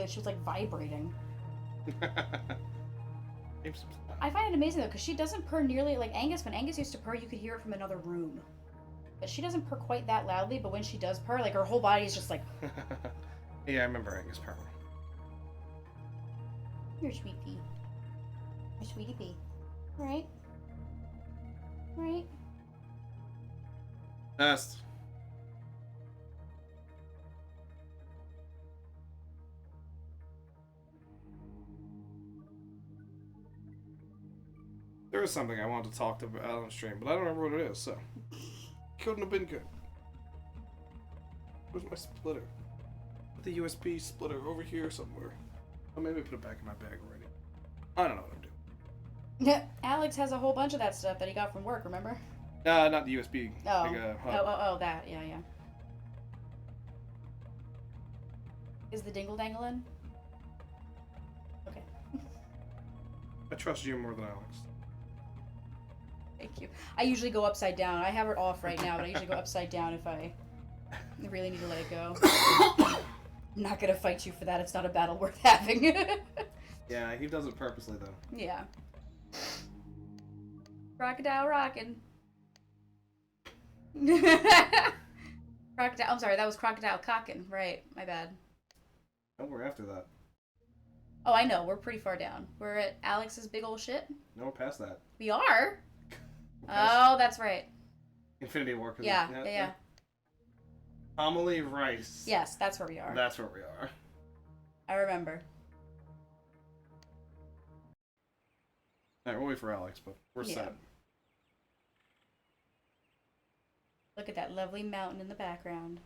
and she was like vibrating. I find it amazing though, because she doesn't purr nearly like Angus. When Angus used to purr, you could hear it from another room. But she doesn't purr quite that loudly, but when she does purr, like her whole body is just like... Yeah, I remember Angus purring. You're a sweet pea. You're a sweetie pea. Right? Right? Best. There was something I wanted to talk about on stream, but I don't remember what it is, so... Couldn't have been good. Where's my splitter? Put the USB splitter over here somewhere. Oh, maybe put it back in my bag already. I don't know what I'm doing. Alex has a whole bunch of that stuff that he got from work, remember? Not the USB. Oh. Like That. Yeah. Is the dingle dangle in? Okay. I trust you more than Alex. Thank you. I usually go upside down. I have it off right now, but I usually go upside down if I really need to let it go. I'm not gonna fight you for that. It's not a battle worth having. Yeah, he does it purposely, though. Yeah. Crocodile rockin'. Crocodile. I'm sorry, that was crocodile cockin'. Right, my bad. Oh, we're after that. Oh, I know. We're pretty far down. We're at Alex's big old shit. No, we're past that. We are? Oh, that's right. Infinity War. Yeah. Homily Rice. Yes, that's where we are. That's where we are. I remember. Alright, we'll wait for Alex, but we're set. Look at that lovely mountain in the background.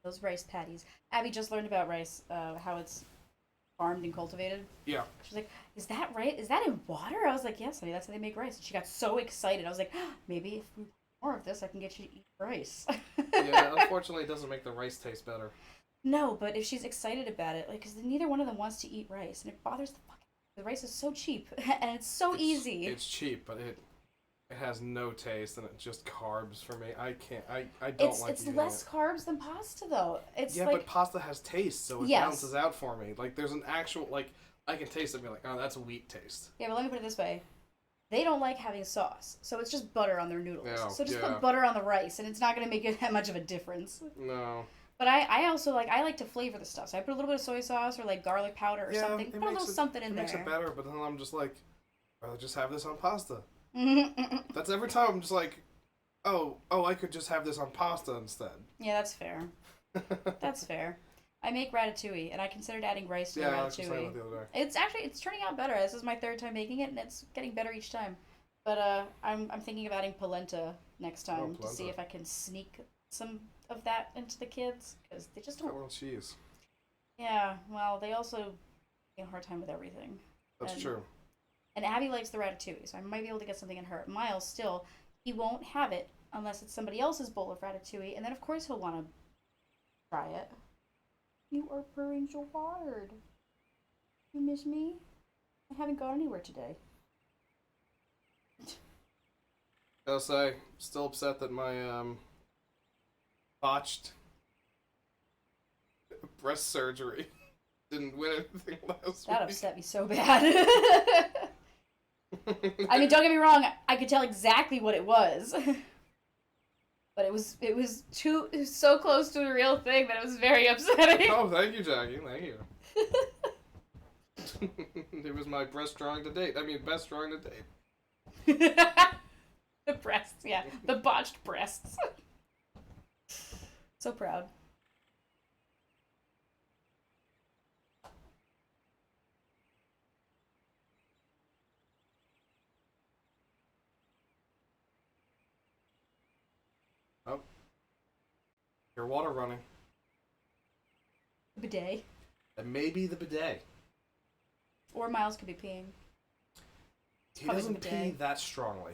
Those rice patties. Abby just learned about rice, how it's farmed and cultivated. Yeah. She's like, is that right? Is that in water? I was like, yes, honey, that's how they make rice. And she got so excited. I was like, maybe if we do more of this, I can get you to eat rice. Yeah, unfortunately, it doesn't make the rice taste better. No, but if she's excited about it, like, because neither one of them wants to eat rice, and it bothers the fuck. The rice is so cheap, and it's so easy. It's cheap, but it has no taste, and it's just carbs for me. I can't. I don't like It's less carbs than pasta, though. It's yeah, like, but pasta has taste, so it balances out for me. Like, there's an actual, like, I can taste it and be like, oh, that's a wheat taste. Yeah, but let me put it this way. They don't like having sauce, so it's just butter on their noodles. Yeah, so just put butter on the rice, and it's not going to make it that much of a difference. No. But I also like to flavor the stuff. So I put a little bit of soy sauce or like garlic powder or something. Put a little something in there. It makes it better, but then I'm just like, I'd rather just have this on pasta. That's every time I'm just like, oh, I could just have this on pasta instead. Yeah, that's fair. That's fair. I make ratatouille, and I considered adding rice to the ratatouille. The other day. It's turning out better. This is my third time making it, and it's getting better each time. But I'm thinking of adding polenta next time to see if I can sneak some of that into the kids, because they just don't. Well, cheese. Yeah, well, they also have a hard time with everything. That's true. And Abby likes the ratatouille, so I might be able to get something in her. Miles, still, he won't have it unless it's somebody else's bowl of ratatouille, and then of course he'll want to try it. You are purring so hard. You miss me? I haven't gone anywhere today. I'll say, still upset that my botched breast surgery didn't win anything last week. That upset me so bad. I mean, don't get me wrong, I could tell exactly what it was. But it was so close to a real thing that it was very upsetting. Oh, thank you, Jackie. Thank you. It was my best drawing to date. Best drawing to date. The breasts, yeah. The botched breasts. So proud. Oh. Your water running. Bidet. And maybe the bidet. Or Miles could be peeing. He doesn't pee that strongly.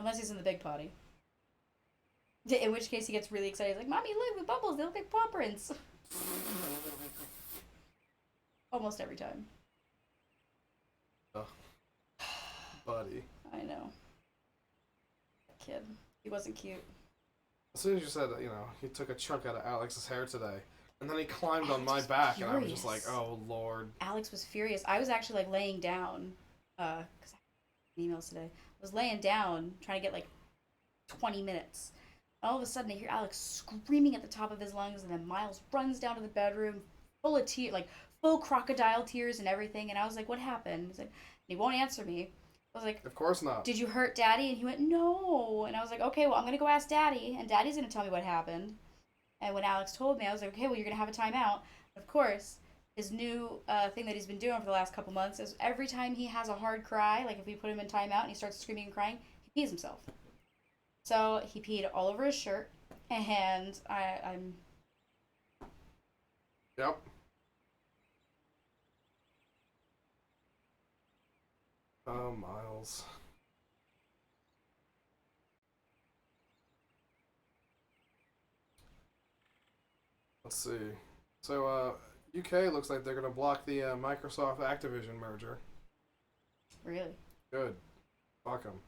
Unless he's in the big potty. In which case he gets really excited. He's like, Mommy, look, the bubbles, they look like paw prints. Almost every time. Oh. Buddy. I know. Kid. He wasn't cute. As soon as you said, he took a chunk out of Alex's hair today, And then he climbed on Alex my was back, and I was just like, furious. oh, Lord. Alex was furious. I was actually like laying down, because I had emails today. I was laying down trying to get like 20 minutes. And all of a sudden, I hear Alex screaming at the top of his lungs, and then Miles runs down to the bedroom, full of tears, like full crocodile tears and everything. And I was like, "What happened?" He's like, he won't answer me. I was like, Of course not. "Did you hurt Daddy?" And he went, "No." And I was like, "Okay, well, I'm gonna go ask Daddy, and Daddy's gonna tell me what happened." And when Alex told me, I was like, "Okay, well, you're gonna have a timeout." Of course, his new thing that he's been doing for the last couple months is every time he has a hard cry, like if we put him in timeout and he starts screaming and crying, he pees himself. So he peed all over his shirt, and I'm. Yep. Oh, Miles. Let's see. So, UK looks like they're going to block the Microsoft Activision merger. Really? Good. Fuck them.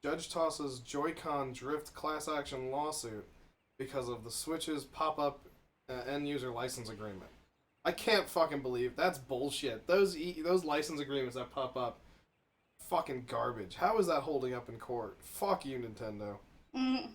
Judge tosses Joy-Con drift class action lawsuit because of the Switch's pop-up end user license agreement. I can't fucking believe that's bullshit. Those license agreements that pop up, fucking garbage. How is that holding up in court? Fuck you, Nintendo. Mm.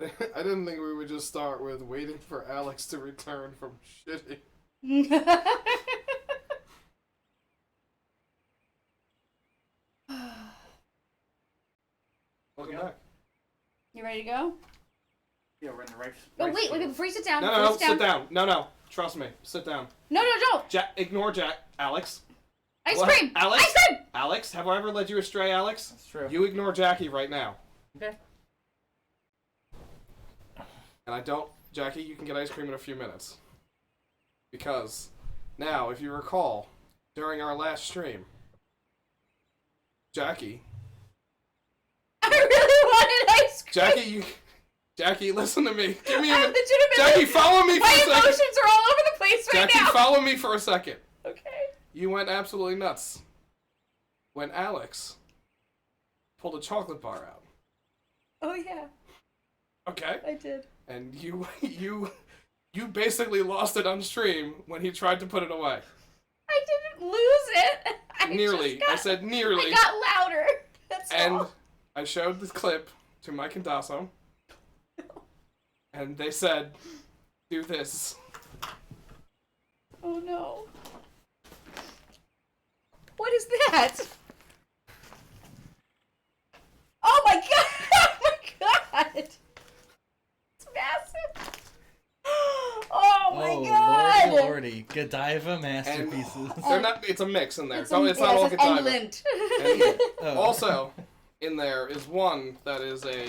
I didn't think we would just start with waiting for Alex to return from shitting. Welcome back. You ready to go? Yeah, we're in the right. Oh, wait, before you sit down. No, sit down. No, trust me. Sit down. No, don't. Ignore Jack. Alex. Ice What? cream! Alex? Ice cream! Alex, have I ever led you astray, Alex? That's true. You ignore Jackie right now. Okay. And I don't... Jackie, you can get ice cream in a few minutes. Because, now, if you recall, during our last stream, Jackie... I really wanted ice cream! Jackie, listen to me. Give me a I'm minute. legitimately... Jackie, follow me for a My second. emotions are all over the place right Jackie, now! follow me for a second. Okay. You went absolutely nuts when Alex pulled a chocolate bar out. Oh, yeah. Okay? I did. And you basically lost it on stream when he tried to put it away. I didn't lose it. I said nearly. I got louder. That's And all. I showed the clip to Mike and Dasso. And they said, do this. Oh, no. What is that? Oh, my God. Oh, my God. It's massive. Oh, my God. Lordy. Godiva masterpieces. They're not, it's a mix in there. It's It's not all and Godiva. lint. Oh. Also, in there is one that is a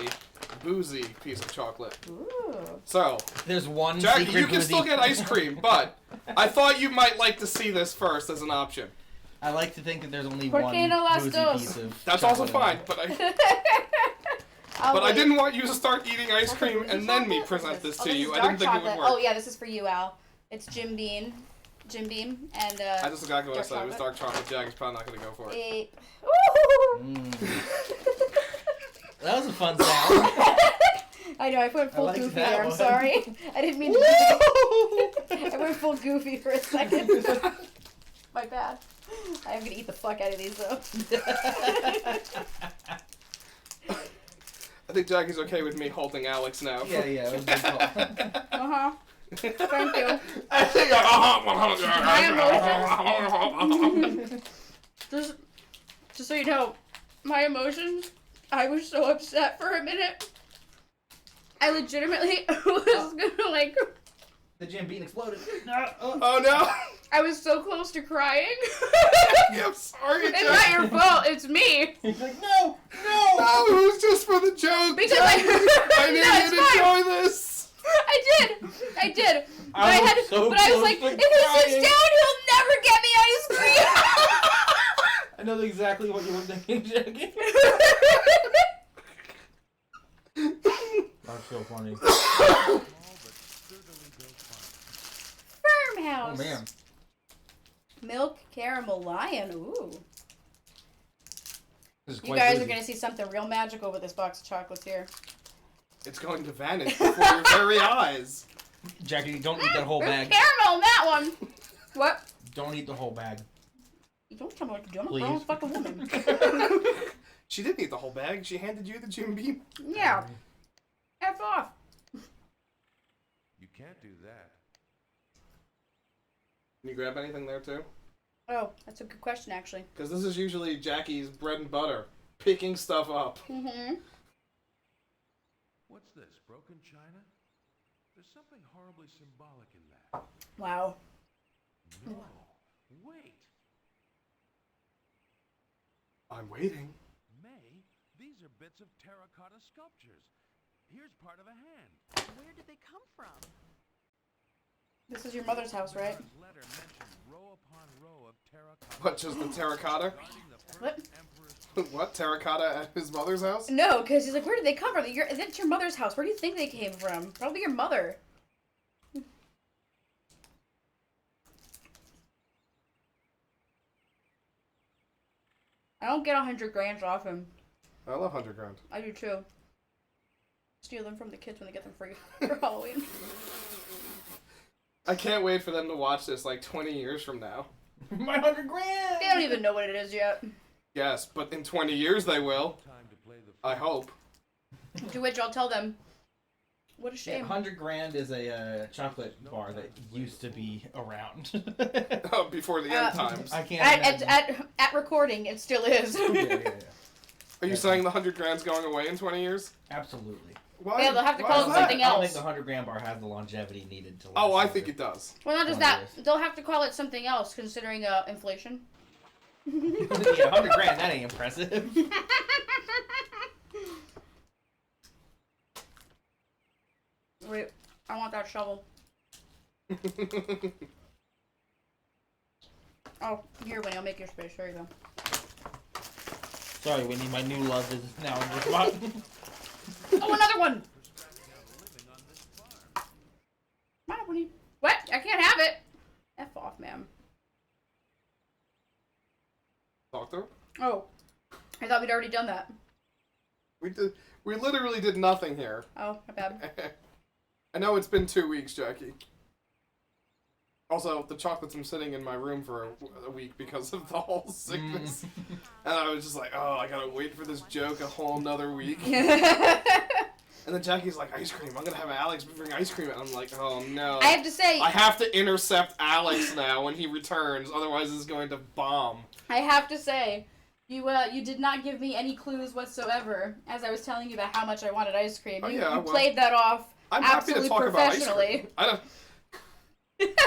boozy piece of chocolate. Ooh. So, There's one Jackie, secret you can still boozy- get ice cream, but I thought you might like to see this first as an option. I like to think that there's only ¿Por one qué no las boozy dos? piece of That's also chocolate. fine, but I'll I wait. didn't want you to start eating ice cream Boozy and then me chocolate? present this Oh, to this you. is I didn't dark think it would chocolate. work. Oh, yeah, this is for you, Al. It's Jim Beam, and That's exactly what I dark said. It was chocolate. dark chocolate. Jackie's probably not going to go for it. Ooh. That was a fun sound. I know, I went full liked goofy that there. I'm one. sorry. I didn't mean to. I went full goofy for a second. My bad. I'm gonna eat the fuck out of these though. I think Jackie's okay with me holding Alex now. Yeah, it was a good call. Uh-huh. Thank you. I think Just so you know, my emotions, I was so upset for a minute. I legitimately was gonna The Jim Bean exploded. Oh no! I was so close to crying. Yeah, I'm sorry, It's Jackie. not your fault. It's me. He's like, no, no. No, it was just for the joke. Because Jackie. I knew No, it's you'd fine. enjoy this. I did. But I I was had, so but I was close like, to if he sits crying. down, he'll never get me ice cream. I know exactly what you were thinking, Jackie. That's so funny. Farmhouse. Oh man. Milk caramel lion. Ooh. This is You quite guys bougie. are gonna see something real magical with this box of chocolates here. It's going to vanish before your very eyes. Jackie, don't eat that whole There's bag. caramel in that one. What? Don't eat the whole bag. You don't tell me what to do. I'm a Please. grown fucking woman. She didn't eat the whole bag. She handed you the Jim Beam. Yeah. F off. You can't do that. Can you grab anything there too? Oh, that's a good question, actually. Because this is usually Jackie's bread and butter. Picking stuff up. Mm-hmm. What's this, broken china? There's something horribly symbolic in that. Wow. No, wait. I'm waiting. May, these are bits of terracotta sculptures. Here's part of a hand. Where did they come from? This is your mother's house, right? Emperor's letter mentioned row upon row of terracotta. What, just the terracotta? guarding the first What? emperor's What, terracotta at his mother's house? No, because he's like, where did they come from? That's your mother's house. Where do you think they came from? Probably your mother. I don't get 100 grand off him. I love 100 grand. I do too. Steal them from the kids when they get them free for Halloween. I can't wait for them to watch this like 20 years from now. My 100 grand. They don't even know what it is yet. Yes, but in 20 years they will. time to play the I hope. To which I'll tell them, what a Yeah, shame. 100 grand is a chocolate bar that used to be around. Before the end times. I can't At, imagine. at recording, it still is. Yeah. Are you saying the 100 grand's going away in 20 years? Absolutely. Why? Yeah, they'll have to why call is it that? something I don't else. think the 100 grand bar has the longevity needed to last Oh, I longer. think it does. Well, not just 20 that. years. They'll have to call it something else, considering inflation. Yeah, 100 grand, that ain't impressive. Wait, I want that shovel. Oh, here, Winnie, I'll make your space. There you go. Sorry, Whitney, my new love is now in your spot. Oh, another one! Come on, Winnie. What? I can't have it. F off, ma'am. Doctor? Oh, I thought we'd already done that. We literally did nothing here. Oh, my bad. I know it's been 2 weeks, Jackie. Also, the chocolates I'm sitting in my room for a week because of the whole sickness. And I was just like, oh, I gotta wait for this joke a whole nother week. And then Jackie's like, ice cream. I'm gonna have Alex bring ice cream. And I'm like, oh no. I have to say, I have to intercept Alex now when he returns, otherwise it's going to bomb. you did not give me any clues whatsoever as I was telling you about how much I wanted ice cream. Oh, You yeah, well, played that off I'm happy to absolutely talk about ice professionally. cream. I don't.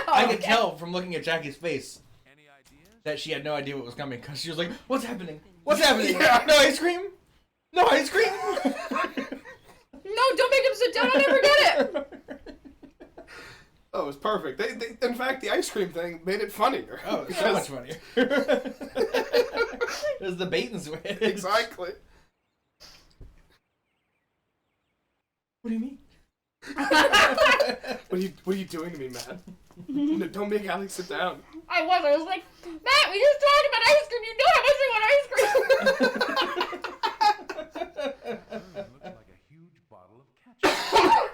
I could Okay. tell from looking at Jackie's face Any ideas? that she had no idea what was coming because she was like, "What's happening? What's happening? Yeah. No ice cream? No ice cream?" No, don't make him sit down. I'll never get it. Oh, it was perfect. In fact, the ice cream thing made it funnier. Oh, it's so much funnier. It was the bait and switch. Exactly. What do you mean? What are you doing to me, Matt? No, don't make Alex sit down. I was like, Matt, we just talked about ice cream. You know how much I want ice cream. Looks like a huge bottle of ketchup.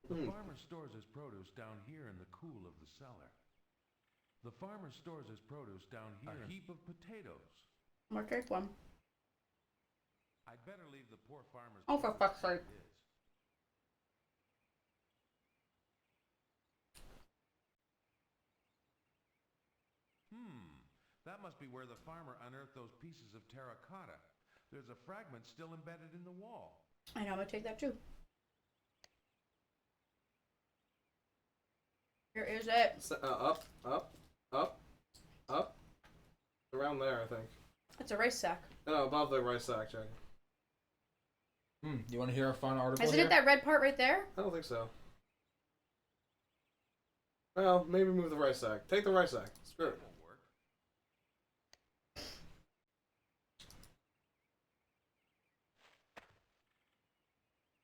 The farmer stores his produce down here in the cool of the cellar. The farmer stores his produce down here. A heap of potatoes. More cake one. I'd better leave the poor farmer's. Oh, for fuck's sake. That must be where the farmer unearthed those pieces of terracotta. There's a fragment still embedded in the wall. I know, I'm gonna take that too. Where is it? Up, up, up, up. Around there, I think. It's a rice sack. No, above the rice sack, Jack. You want to hear a fun article Isn't here? it that red part right there? I don't think so. Well, maybe move the rice sack. Take the rice sack. Screw it.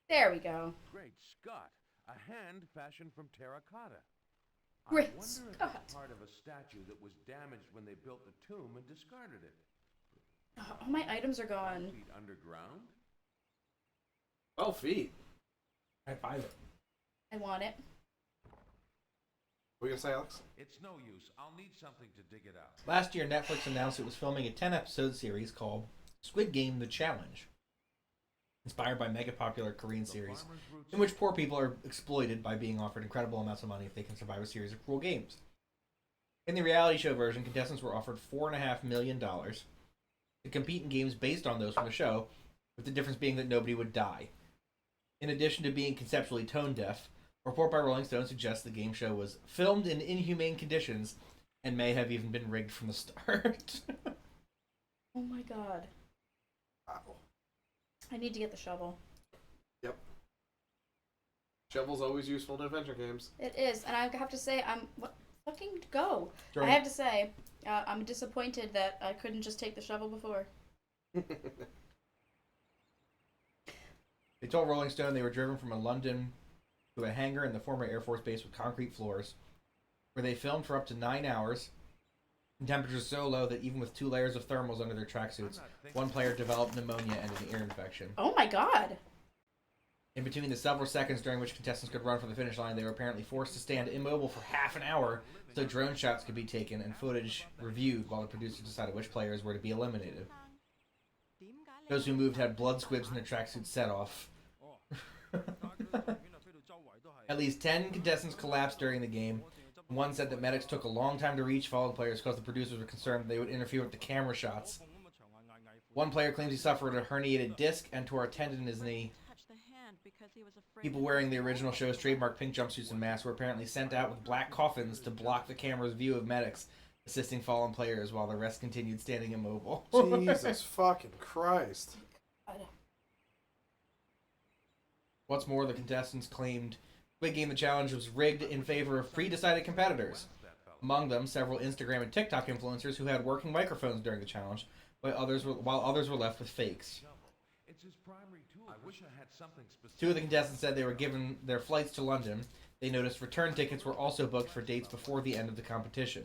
There we go. Great Scott! A hand fashioned from terracotta. Great I wonder if Scott. it's part of a statue that was damaged when they built the tomb and discarded it. Oh, all my items are gone. Feet underground? 12 feet. I buy it. I want it. What are you gonna say, Alex? It's no use. I'll need something to dig it out. Last year, Netflix announced it was filming a 10-episode series called Squid Game: The Challenge, inspired by mega popular Korean series, in which poor people are exploited by being offered incredible amounts of money if they can survive a series of cruel games. In the reality show version, contestants were offered $4.5 million to compete in games based on those from the show, with the difference being that nobody would die. In addition to being conceptually tone deaf, a report by Rolling Stone suggests the game show was filmed in inhumane conditions and may have even been rigged from the start. Oh my god. Wow. I need to get the shovel. Yep. Shovel's always useful in adventure games. It is, and I have to say, fucking go. During- I have to say, I'm disappointed that I couldn't just take the shovel before. They told Rolling Stone they were driven from London to a hangar in the former Air Force Base with concrete floors, where they filmed for up to 9 hours, and temperatures so low that even with 2 layers of thermals under their tracksuits, one player developed pneumonia and an ear infection. Oh my god. In between the several seconds during which contestants could run for the finish line, they were apparently forced to stand immobile for half an hour so drone shots could be taken and footage reviewed while the producers decided which players were to be eliminated. Those who moved had blood squibs in their tracksuits set off. At least 10 contestants collapsed during the game. One said that medics took a long time to reach fallen players because the producers were concerned they would interfere with the camera shots. One player claims he suffered a herniated disc and tore a tendon in his knee. People wearing the original show's trademark pink jumpsuits and masks were apparently sent out with black coffins to block the camera's view of medics assisting fallen players while the rest continued standing immobile. Jesus fucking Christ. God. What's more, the contestants claimed Squid Game: The Challenge was rigged in favor of pre-decided competitors. Among them, several Instagram and TikTok influencers who had working microphones during the challenge, while others were left with fakes. It's his primary tool. I wish I had something specific. 2 of the contestants said they were given their flights to London. They noticed return tickets were also booked for dates before the end of the competition,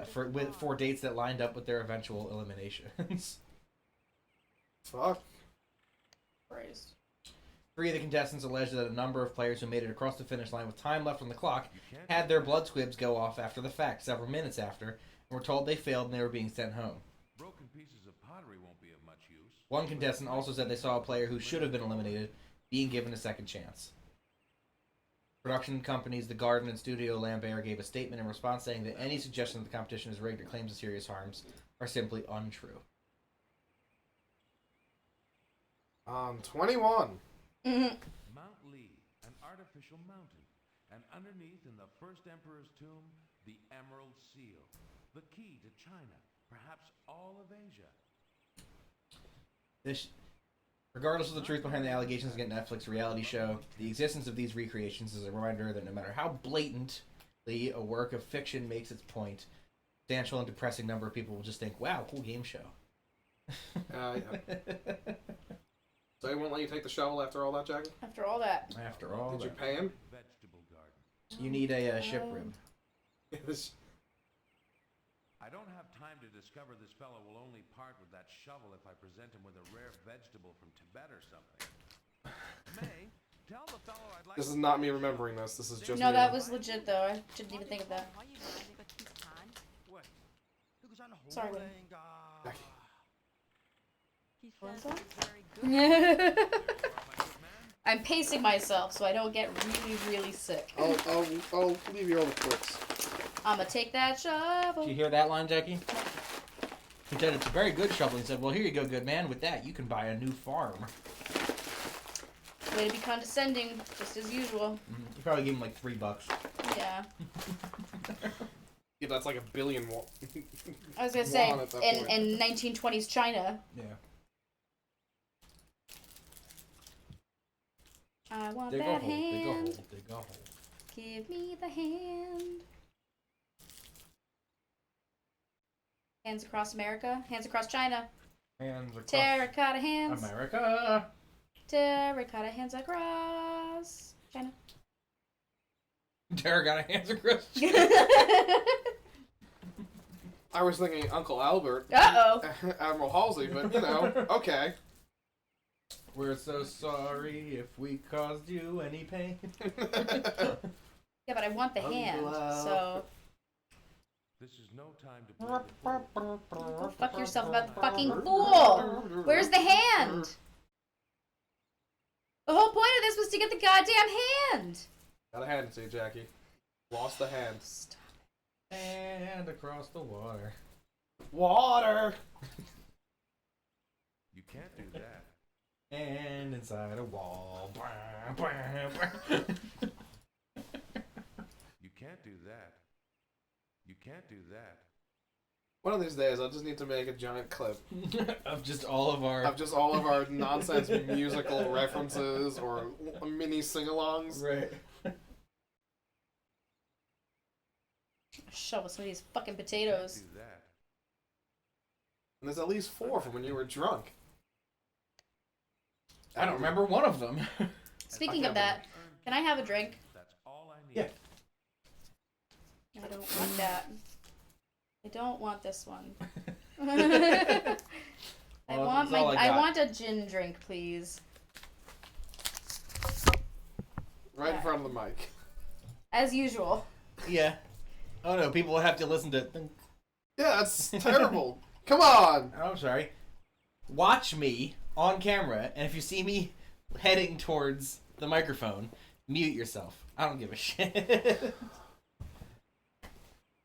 for dates that lined up with their eventual eliminations. Fuck. Christ. 3 of the contestants alleged that a number of players who made it across the finish line with time left on the clock had their blood squibs go off after the fact, several minutes after, and were told they failed and they were being sent home. Broken pieces of pottery won't be of much use. One contestant also said they saw a player who should have been eliminated being given a second chance. Production companies The Garden and Studio Lambert gave a statement in response saying that any suggestion that the competition is rigged or claims of serious harms are simply untrue. 21. Mm-hmm. Mount Lee, an artificial mountain, and underneath in the first emperor's tomb, the Emerald Seal, the key to China, perhaps all of Asia. Regardless of the truth behind the allegations against Netflix reality show, the existence of these recreations is a reminder that no matter how blatantly a work of fiction makes its point, a substantial and depressing number of people will just think, wow, cool game show. Yeah. So he won't let you take the shovel after all that, Jackie? After all that. After all, Did you pay him? Vegetable garden. you need a ship rib. I don't have time to discover this fellow will only part with that shovel if I present him with a rare vegetable from Tibet or something. May, tell the fellow I'd like. This is not me remembering this. This is just No, me. that was legit though. I didn't even think of that. Sorry, Wayne. Jackie. I'm pacing myself so I don't get really, really sick. I'll leave you all the quicks. I'ma take that shovel. Did you hear that line, Jackie? He said it's a very good shovel. He said, well, here you go, good man. With that, you can buy a new farm. Way to be condescending, just as usual. You probably give him like $3. Yeah. Yeah. Yeah, that's like a billion won. I was gonna say, Won at that in, point. in 1920s China. Yeah. I want Dig a that hole, dig a hole, hand. dig a hole. Give me the hand. Hands across America. Hands across China. Hands across Terracotta hands. America. Terracotta hands across China. Terracotta hands across. I was thinking Uncle Albert. Uh-oh. Admiral Halsey, but you know, okay. We're so sorry if we caused you any pain. Yeah, but I want the hand, so This is no time to play the fool. go fuck yourself about the fucking fool. Where's the hand? The whole point of this was to get the goddamn hand. Got a hand to you, Jackie. Lost the hand. Stop. And across the water. Water! You can't do that. And inside a wall. You can't do that. You can't do that. One of these days, I just need to make a giant clip Of just all of our... of just all of our nonsense musical references or mini sing-alongs. Right. Shovel some of these fucking You potatoes. can't do that. And there's at least 4 from when you were drunk. I don't remember one of them. Speaking of that, can I have a drink? That's all I need. Yeah. I don't want that. I don't want this one. I Well, want that's all I I got. want a gin drink, please. Right in front of the mic. As usual. Yeah. Oh no, people will have to listen to... Yeah, that's terrible. Come on! Oh, I'm sorry. Watch me on camera, and if you see me heading towards the microphone, mute yourself. I don't give a shit.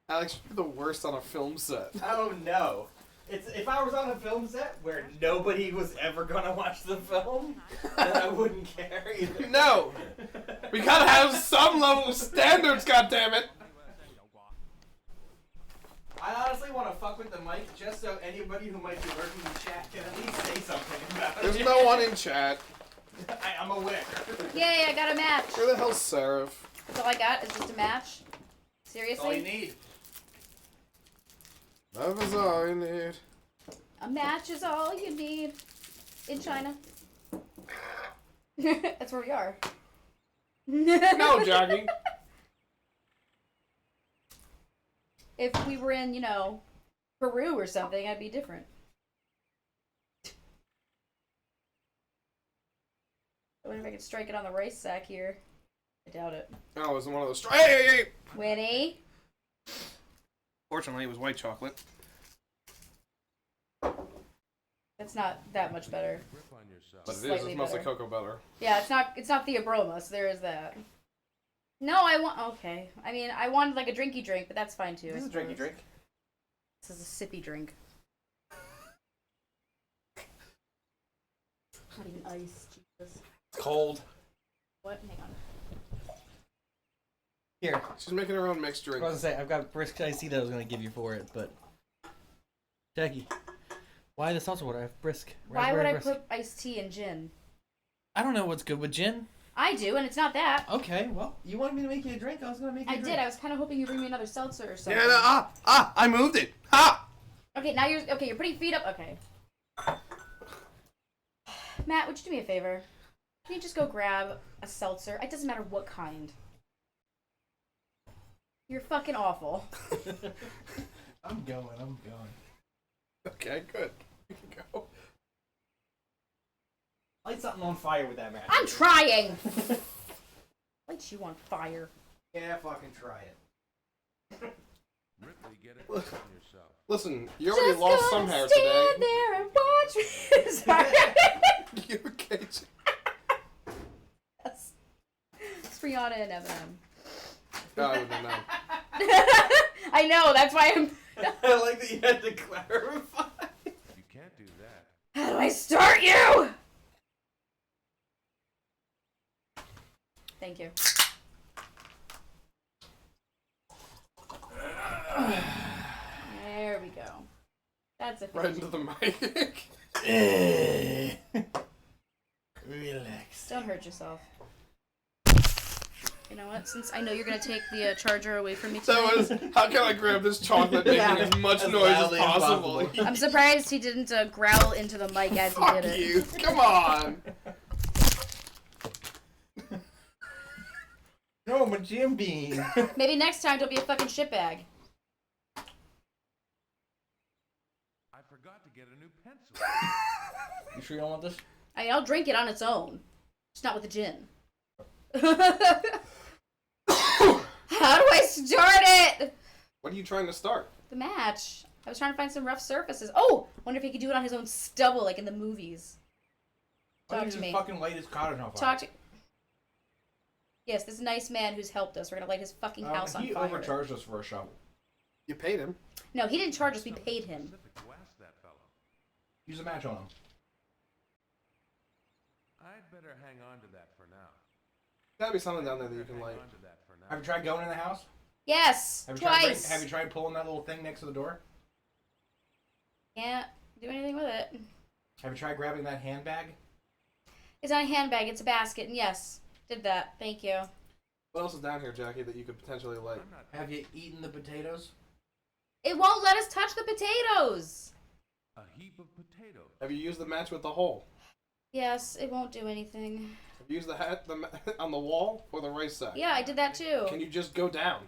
Alex, you're the worst on a film set. Oh no. It's if I was on a film set where nobody was ever gonna watch the film, then I wouldn't care either. No! We gotta have some level of standards, goddammit! I honestly want to fuck with the mic just so anybody who might be lurking in chat can at least say something about it. There's no one in chat. I'm aware. Yay, I got a match. Where the hell's Seraph? That's all I got is just a match. That's all you Seriously? need. Love is all you need. A match is all you need. In China. That's where we are. No, Jackie. If we were in, you know, Peru or something, I'd be different. I wonder if I could strike it on the rice sack here. I doubt it. Oh, it was one of those. Hey! Winnie? Fortunately, it was white chocolate. That's not that much better. Grip on yourself. But it is. Slightly It's mostly better. cocoa butter. Yeah, it's not the Abroma, so there is that. No, I want, okay. I mean, I wanted like a drinky drink, but that's fine too. I suppose. drink. This is a sippy drink. Not even ice, Jesus. It's cold. What? Hang on. Here. She's making her own mixed I drink. was gonna say I've got brisk iced tea that I was gonna give you for it, but Jackie, why the salsa water? I have brisk. Why would raspberry I brisk. put iced tea in gin? I don't know what's good with gin. I do, and it's not that. Okay, well, you wanted me to make you a drink. I was gonna make you a I drink. did. I was kind of hoping you'd bring me another seltzer or something. Yeah, no, I moved it. Ha! Okay, now you're putting feet up. Okay. Matt, would you do me a favor? Can you just go grab a seltzer? It doesn't matter what kind. You're fucking awful. I'm going. Okay, good. You can go. Light something on fire with that match. I'm trying. Light you on fire. Yeah, fucking try it. Ripley, get it on yourself. Listen, you already Just lost gonna some hair stand today. there and watch me. Sorry. You okay? Yes. It's Rihanna and Eminem. No, no. I know. That's why I'm. I like that you had to clarify. You can't do that. How do I start you? Thank you. That's a Right into the mic. Relax. Don't hurt yourself. You know what? Since I know you're gonna take the charger away from me That was, tonight, how can I grab this chocolate making Yeah. as much As noise as loudly as possible? possible. I'm surprised he didn't growl into the mic as he Fuck did it. you. Come on. No, my Jim Beam. Maybe next time don't be a fucking shitbag. I forgot to get a new pencil. You sure you don't want this? I mean, I'll drink it on its own. Just not with the gin. How do I start it? What are you trying to start? The match. I was trying to find some rough surfaces. Oh! Wonder if he could do it on his own stubble like in the movies. Why Talk don't to you me. just fucking light his cottage on fire? Talk to... Yes, this nice man who's helped us. We're gonna light his fucking house on He fire. overcharged us for a shovel. You paid him. No, he didn't charge us. We paid him. Specific to ask that fellow. Use a match on him. I'd better hang on to that for now. Gotta be something down there that you can light. Hang on to that for now. Have you tried going in the house? Yes! Have you Twice! have you tried pulling that little thing next to the door? Can't do anything with it. Have you tried grabbing that handbag? It's not a handbag, it's a basket, and yes, did that. Thank you. What else is down here, Jackie, that you could potentially light? I'm not Have you eaten the potatoes? It won't let us touch the potatoes! a heap of potatoes. Have you used the match with the hole? Yes, it won't do anything. Have you used the hat on the wall or the rice sack? Yeah, I did that too. Can you just go down?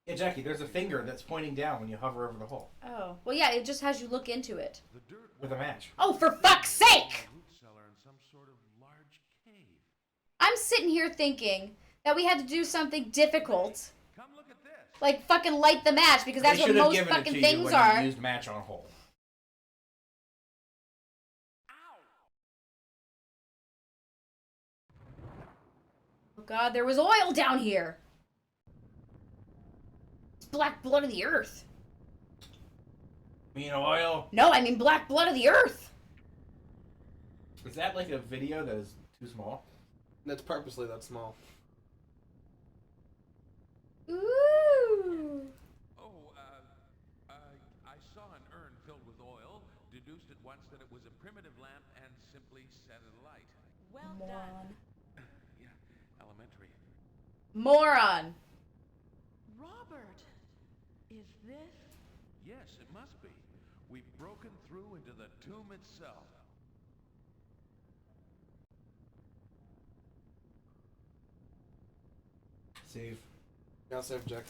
Yeah, Jackie, there's a finger that's pointing down when you hover over the hole. Oh. Well, yeah, it just has you look into it. The dirt With a match. Oh, for fuck's sake! root cellar in some sort of large cave. I'm sitting here thinking that we had to do something difficult. Come look at this. Like fucking light the match, because that's They what should have most given it fucking to things you when are. you used match on hole. Oh god, there was oil down here! It's black blood of the earth. Mean oil? No, I mean black blood of the earth! Is that like a video that is too small? That's purposely that small. Ooh! Oh, I saw an urn filled with oil, deduced at once that it was a primitive lamp, and simply set it alight. Well Moron. done. Yeah, elementary. Moron! Robert, is this? Yes, it must be. We've broken through into the tomb itself. Save. Now save, Jack.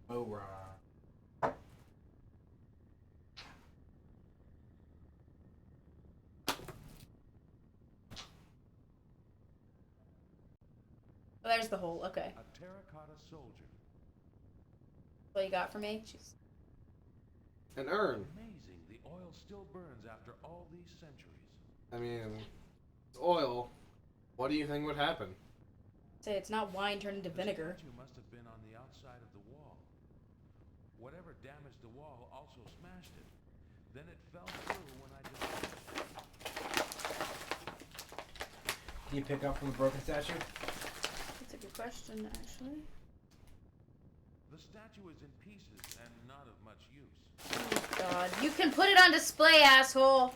Oh, right. Oh, there's the hole. Okay. A terracotta soldier. What you got for me? Jeez. An urn. Amazing, the oil still burns after all these centuries. I mean, it's oil. What do you think would happen? Say it's not wine turned into vinegar. The statue must have been on the outside of the wall. Whatever damaged the wall also smashed it. Then it fell through when I just... Do you pick up from the broken statue? That's a good question, actually. The statue is in pieces and not of much use. Oh god. You can put it on display, asshole!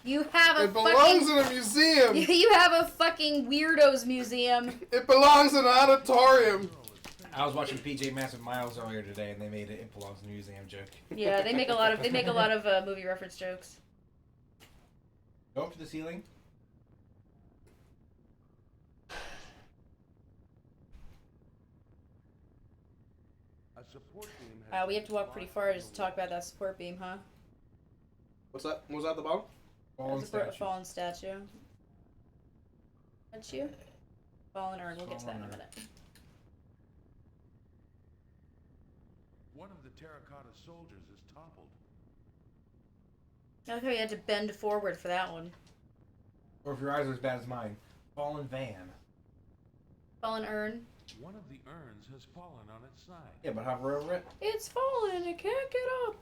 You have a It belongs fucking... in a museum! You have a fucking weirdos museum. It belongs in an auditorium! I was watching PJ Massive Miles earlier today, and they made it belongs in a museum joke. Yeah, they make a lot of movie reference jokes. Go up to the ceiling. A support beam has We have to walk pretty far just to talk about that support beam, huh? What's that? Was that the bottom? Fallen That's a statue. fallen statue. That's you? Fallen urn. We'll get to that in a Fallen urn. minute. One of the terracotta soldiers is toppled. I like how you had to bend forward for that one. Or if your eyes are as bad as mine, fallen van. Fallen urn. One of the urns has fallen on its side. Yeah, but hover over it. It's fallen. It can't get up.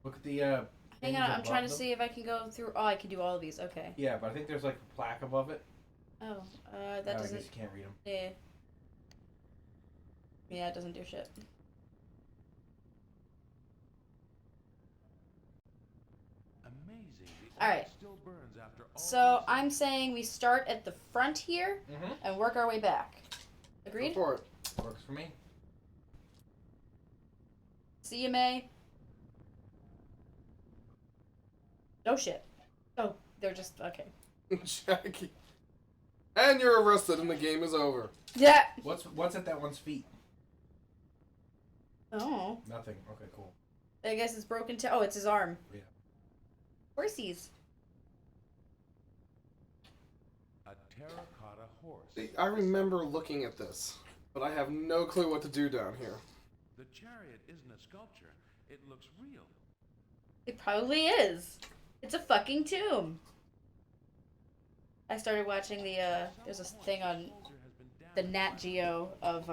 Look at the. Hang things on, I'm above trying to them. see if I can go through. Oh, I can do all of these. Okay. Yeah, but I think there's like a plaque above it. Oh, that I doesn't. guess you can't read them. Yeah. Yeah, it doesn't do shit. Amazing. All right. Still burns after all So these I'm saying we start at the front here Mm-hmm. and work our way back. Go Agreed? for it. Works for me. CMA. Oh shit. Oh, they're just okay. Jackie. And you're arrested and the game is over. Yeah. What's at that one's feet? Oh, Nothing. Okay, cool. I guess it's broken. Oh, it's his arm. Yeah. Horsies. A terracotta horse. See, I remember looking at this, but I have no clue what to do down here. The chariot isn't a sculpture. It looks real. It probably is. It's a fucking tomb. I started watching there's a thing on the Nat Geo of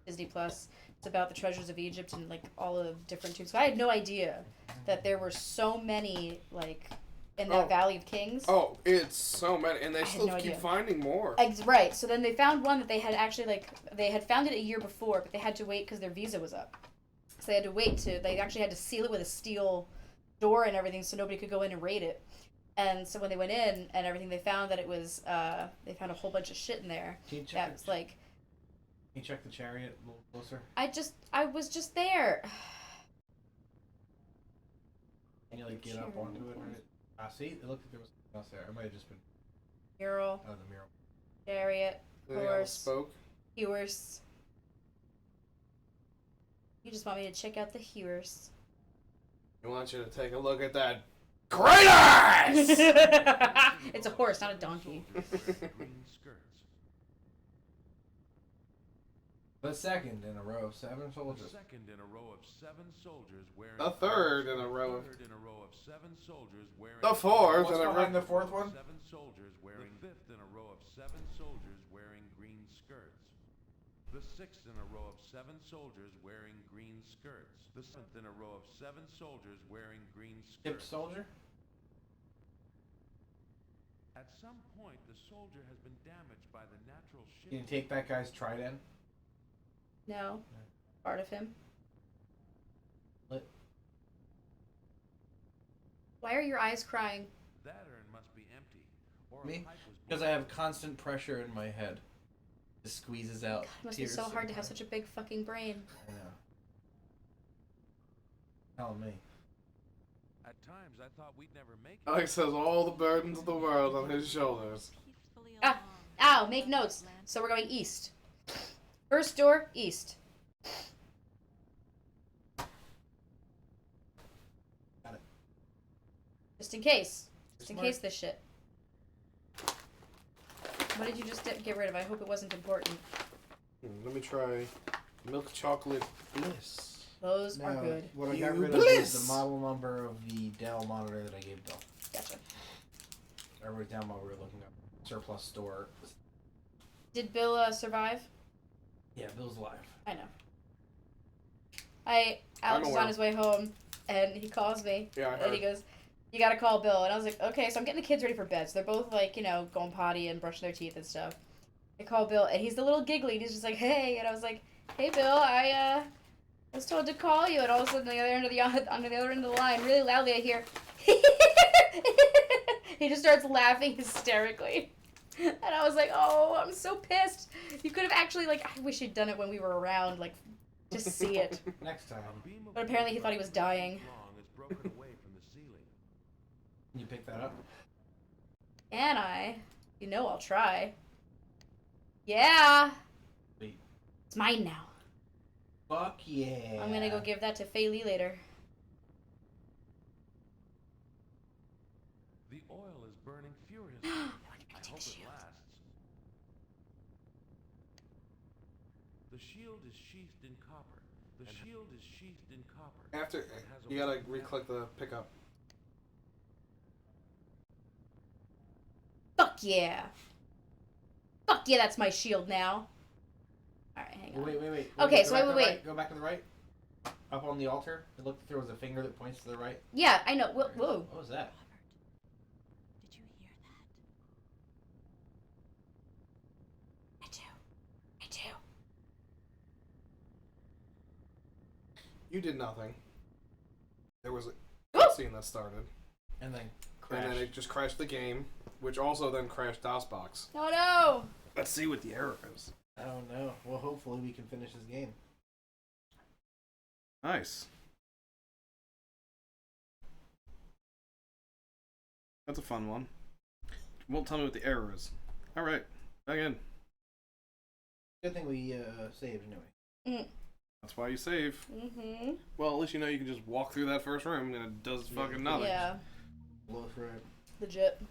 Disney Plus. It's about the treasures of Egypt and like all of the different tombs. I had no idea that there were so many like in that Oh. Valley of Kings. Oh, it's so many, and they had still no keep idea. finding more. Right. So then they found one that they had actually they had found it a year before, but they had to wait because their visa was up. So they had to wait they actually had to seal it with a steel door and everything so nobody could go in and raid it. And so when they went in and everything, they found that it was they found a whole bunch of shit in there. Can you check That it? was like Can you check the chariot a little closer? I was just there. Can you like get up onto it? Right? See, it looked like there was something else there. It might have just been Mural, out of the mural. chariot, They all horse, spoke. hewers. You just want me to check out the hewers. I want you to take a look at that great ass! It's a horse, not a donkey. Green skirts. The second in a row of 7 The soldiers. second in a row of 7 soldiers wearing. The third in a row of. Third in a row of 7 soldiers wearing. The fourth What's in a row. behind the fourth one? 7 soldiers wearing. The fifth in a row of 7 soldiers wearing green skirts. The sixth in a row of 7 soldiers wearing green skirts. The seventh in a row of 7 soldiers wearing green Tipped skirts. soldier? At some point, the soldier has been damaged by the natural shift. Can you take that guy's trident? No. Part of him. Lit. Why are your eyes crying? That urn must be empty. Or Me? a pipe was Because blown. I have constant pressure in my head. It squeezes out. It must be tears so hard to have sometimes. such a big fucking brain. I know. Tell me. At times, I thought we'd never make it. Alex has all the burdens of the world on his shoulders. Peacefully Ah, along ow, make notes. So we're going east. First door, east. Got it. Just in case. Just in Smart. case this shit. What did you just get rid of? I hope it wasn't important. Let me try milk chocolate bliss. Those are Now, good. What I You got rid of bliss! is the model number of the Dell monitor that I gave Bill. Gotcha. I wrote it down while we were looking up surplus store. Did Bill survive? Yeah, Bill's alive. I know. Alex is aware. on his way home, and he calls me, Yeah, I and heard. he goes, "You gotta call Bill." And I was like, "Okay." So I'm getting the kids ready for bed. So they're both like, going potty and brushing their teeth and stuff. I call Bill, and he's a little giggly. And he's just like, "Hey," and I was like, "Hey, Bill, I was told to call you." And all of a sudden, on the other end of the line, really loudly, I hear, he just starts laughing hysterically. And I was like, "Oh, I'm so pissed. You could have actually, I wish you'd done it when we were around, to see it." Next time, A beam of But apparently he light thought he was about 2 dying. feet long is broken away from the ceiling. you pick that up. And I'll try. Yeah. Sweet. It's mine now. Fuck yeah. I'm gonna go give that to Fei Li later. The oil is burning furiously. I I want to hope take it the shield. lasts. The shield is sheathed in copper. The shield is sheathed in copper. After, It has a you gotta white re-click the pickup. Fuck yeah. Fuck yeah, that's my shield now. Alright, hang on. Wait. Okay, Go so back wait. to the right. Go back to the right. Up on the altar, it looked like there was a finger that points to the right. Yeah, I know. Whoa. What was that? Robert, did you hear that? I do. You did nothing. There was a Woo! scene that started, And then crashed. and then it just crashed the game, which also then crashed DOSBox. Oh no! Let's see what the error is. I don't know. Well, hopefully we can finish this game. Nice. That's a fun one. Won't tell me what the error is. Alright, back in. Good thing we saved anyway. That's why you save. Mm-hmm. Well, at least you know you can just walk through that first room and it does fucking nothing. Yeah. Blow through it. Legit.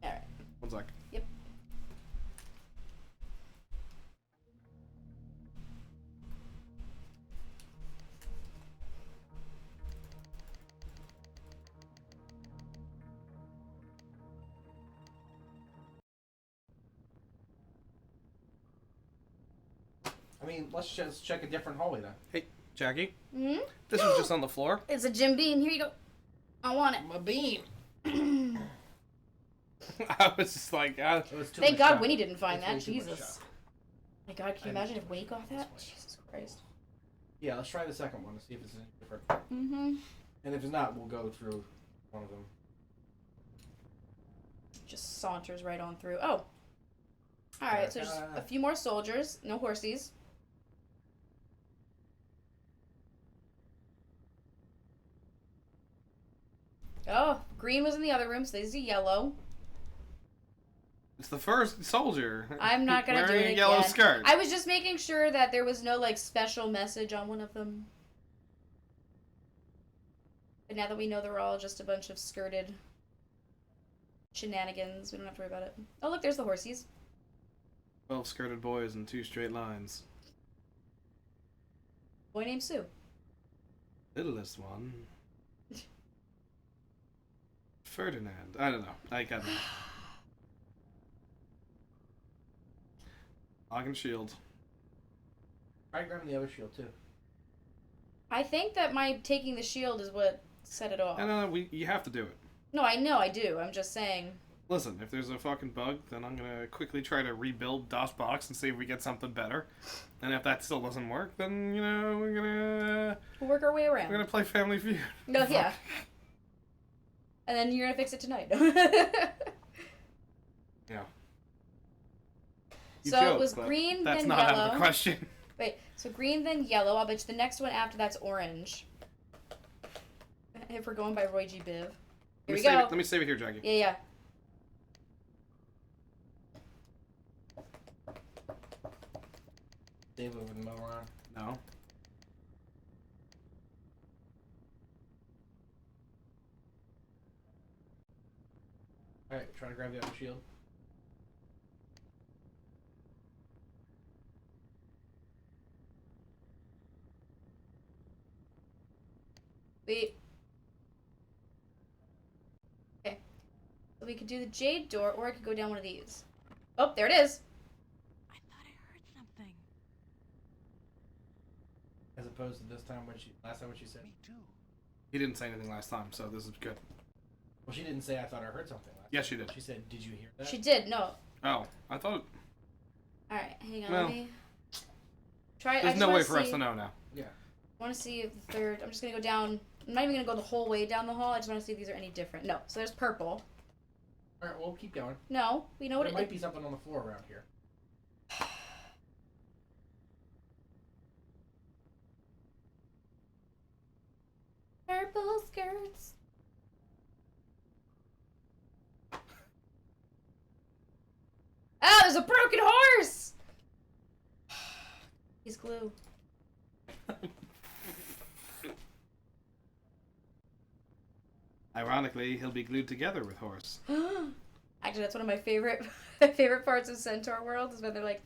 Alright. 1 sec. Yep. I mean, let's just check a different hallway then. Hey, Jackie. Mm-hmm. This was just on the floor. It's a Jim Beam. Here you go. I want My beam. it. I was just like, It was too Thank much God shot. Winnie didn't find It's that. way too much Jesus. shot. My God, can you I imagine if understand. Winnie got that? This way. Jesus Christ. Yeah, let's try the second one to see if it's any different. Mm-hmm. And if it's not, we'll go through one of them. Just saunters right on through. Oh. Alright, so just a few more soldiers. No horsies. Oh, green was in the other room, so this is a yellow. it's the first soldier. I'm not gonna do wearing it a yellow again. skirt. I was just making sure that there was no, like, special message on one of them. But now that we know they're all just a bunch of skirted shenanigans, we don't have to worry about it. Oh, look, there's the horsies. 12 skirted boys in 2 straight lines. Boy named Sue. Littlest one. Ferdinand. I don't know. I got it. Lock and shield. Try grabbing the other shield too. I think that my taking the shield is what set it off. No, you have to do it. No, I know I do. I'm just saying. Listen, if there's a fucking bug, then I'm gonna quickly try to rebuild DOSBox and see if we get something better. And if that still doesn't work, then, you know, We'll work our way we're around. gonna play Family Feud. No, yeah. And then you're gonna fix it tonight. Yeah. You So joke, it was but green, that's then not out of yellow. the question. Wait, so green, then yellow. I'll bet you the next one after that's orange. If we're going by Roy G. Biv. Here we go. Let me save it here, Jackie. Yeah. Dave over the mower on. No. Alright, try to grab the other shield. Wait. Okay. So we could do the jade door, or I could go down one of these. Oh, there it is. I thought I heard something. As opposed to last time when she said. Me too. He didn't say anything last time, so this is good. Well, she didn't say I thought I heard something last Yes, time. she did. She said, did you hear that? She did. No. Oh, I thought Alright, hang on. Well, Let me try. there's no way for us to know now. Yeah. I want to see if the third. I'm just gonna go down. I'm not even gonna go the whole way down the hall. I just want to see if these are any different. No. So there's purple. Alright, we'll keep going. No, we know what There it might be something on the floor around here. Purple skirts. Ah, there's a broken horse. He's glue. Ironically, he'll be glued together with horse. Actually, that's one of my favorite favorite parts of Centaur World is when they're like,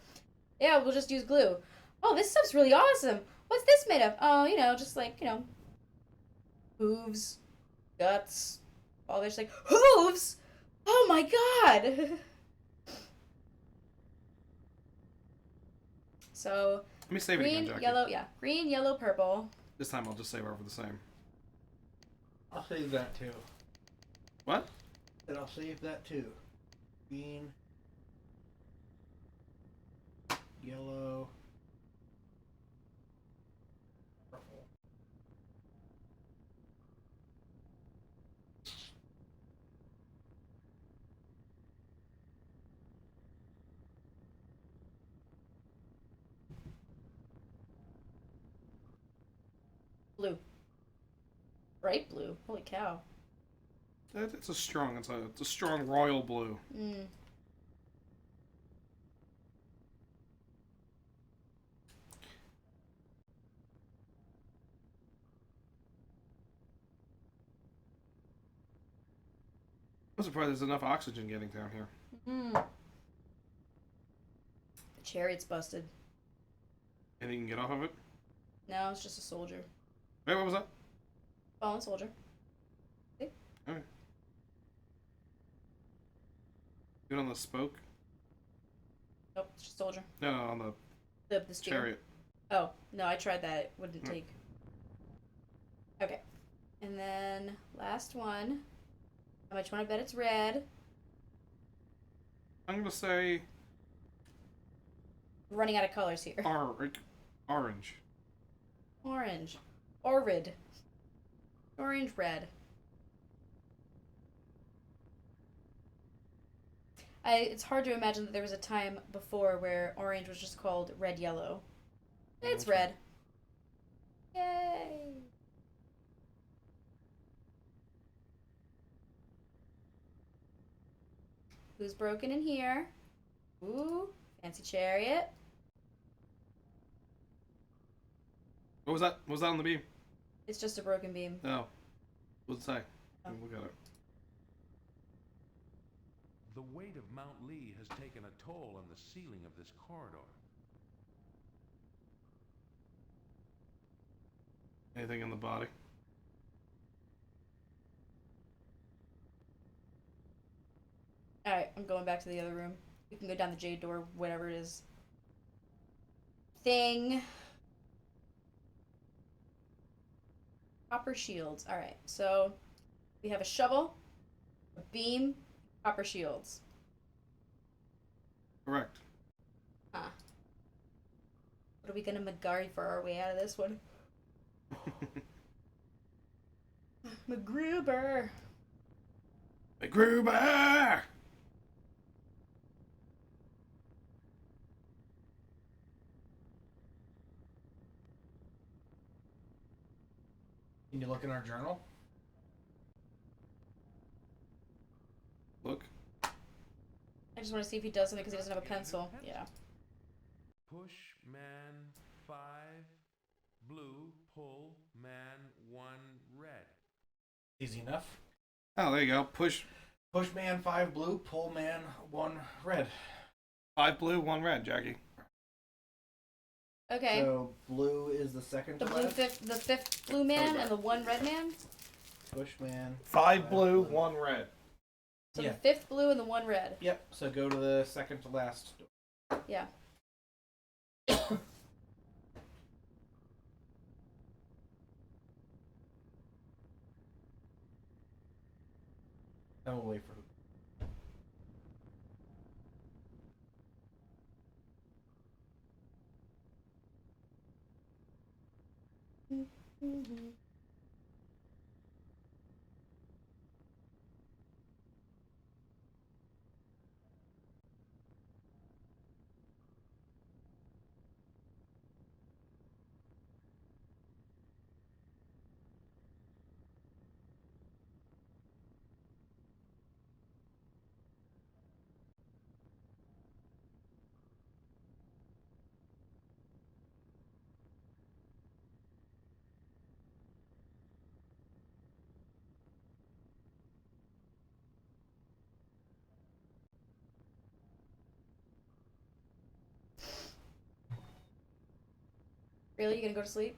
"Yeah, we'll just use glue." Oh, this stuff's really awesome. What's this made of? Oh, just like hooves, guts. Oh, they're just like hooves. Oh my god. So Let me save it Green, again, Jackie. yellow, yeah. Green, yellow, purple. This time I'll just save over the same. I'll save that too. What? And I'll save that too. Green, yellow, purple. Blue. Bright blue. Holy cow. It's a strong royal blue. Mm. I'm surprised there's enough oxygen getting down here. Mm. The chariot's busted. Anything you can get off of it? No, it's just a soldier. Wait, what was that? Fallen soldier. See? Alright. Get on the spoke? Nope, it's just a soldier. No, on the The spear. chariot. Oh, no, I tried that. It wouldn't Hmm. take. Okay. And then last one. How much you want to bet it's red? I'm gonna say We're running out of colors here. orange. Orange. Orid. Orange, red. It's hard to imagine that there was a time before where orange was just called red yellow. It's Okay. red. Yay! Who's broken in here? Ooh, fancy chariot. What was that? What was that on the beam? It's just a broken beam. No. What's it say? Oh. Look at it. The weight of Mount Lee has taken a toll on the ceiling of this corridor. Anything in the body? Alright, I'm going back to the other room. You can go down the jade door, whatever it is. Thing. Copper shields. Alright, so we have a shovel, a beam, copper shields. Correct. Huh. What are we gonna McGarry for our way out of this one? MacGruber! MacGruber! Can you look in our journal? Look. I just want to see if he does something because he doesn't have a pencil. Yeah. Push man 5 blue, pull man 1 red. Easy enough. Oh, there you go. Push. Push man 5 blue, pull man 1 red. 5 blue, 1 red, Jackie. Okay. So blue is the second The to blue last. the fifth blue man and the one red man. Push man. 5 blue, 1 red. So Yeah. the fifth blue and the one red. Yep. So go to the second to last. Yeah. And we'll wait for. Mm-hmm. Really? You gonna go to sleep?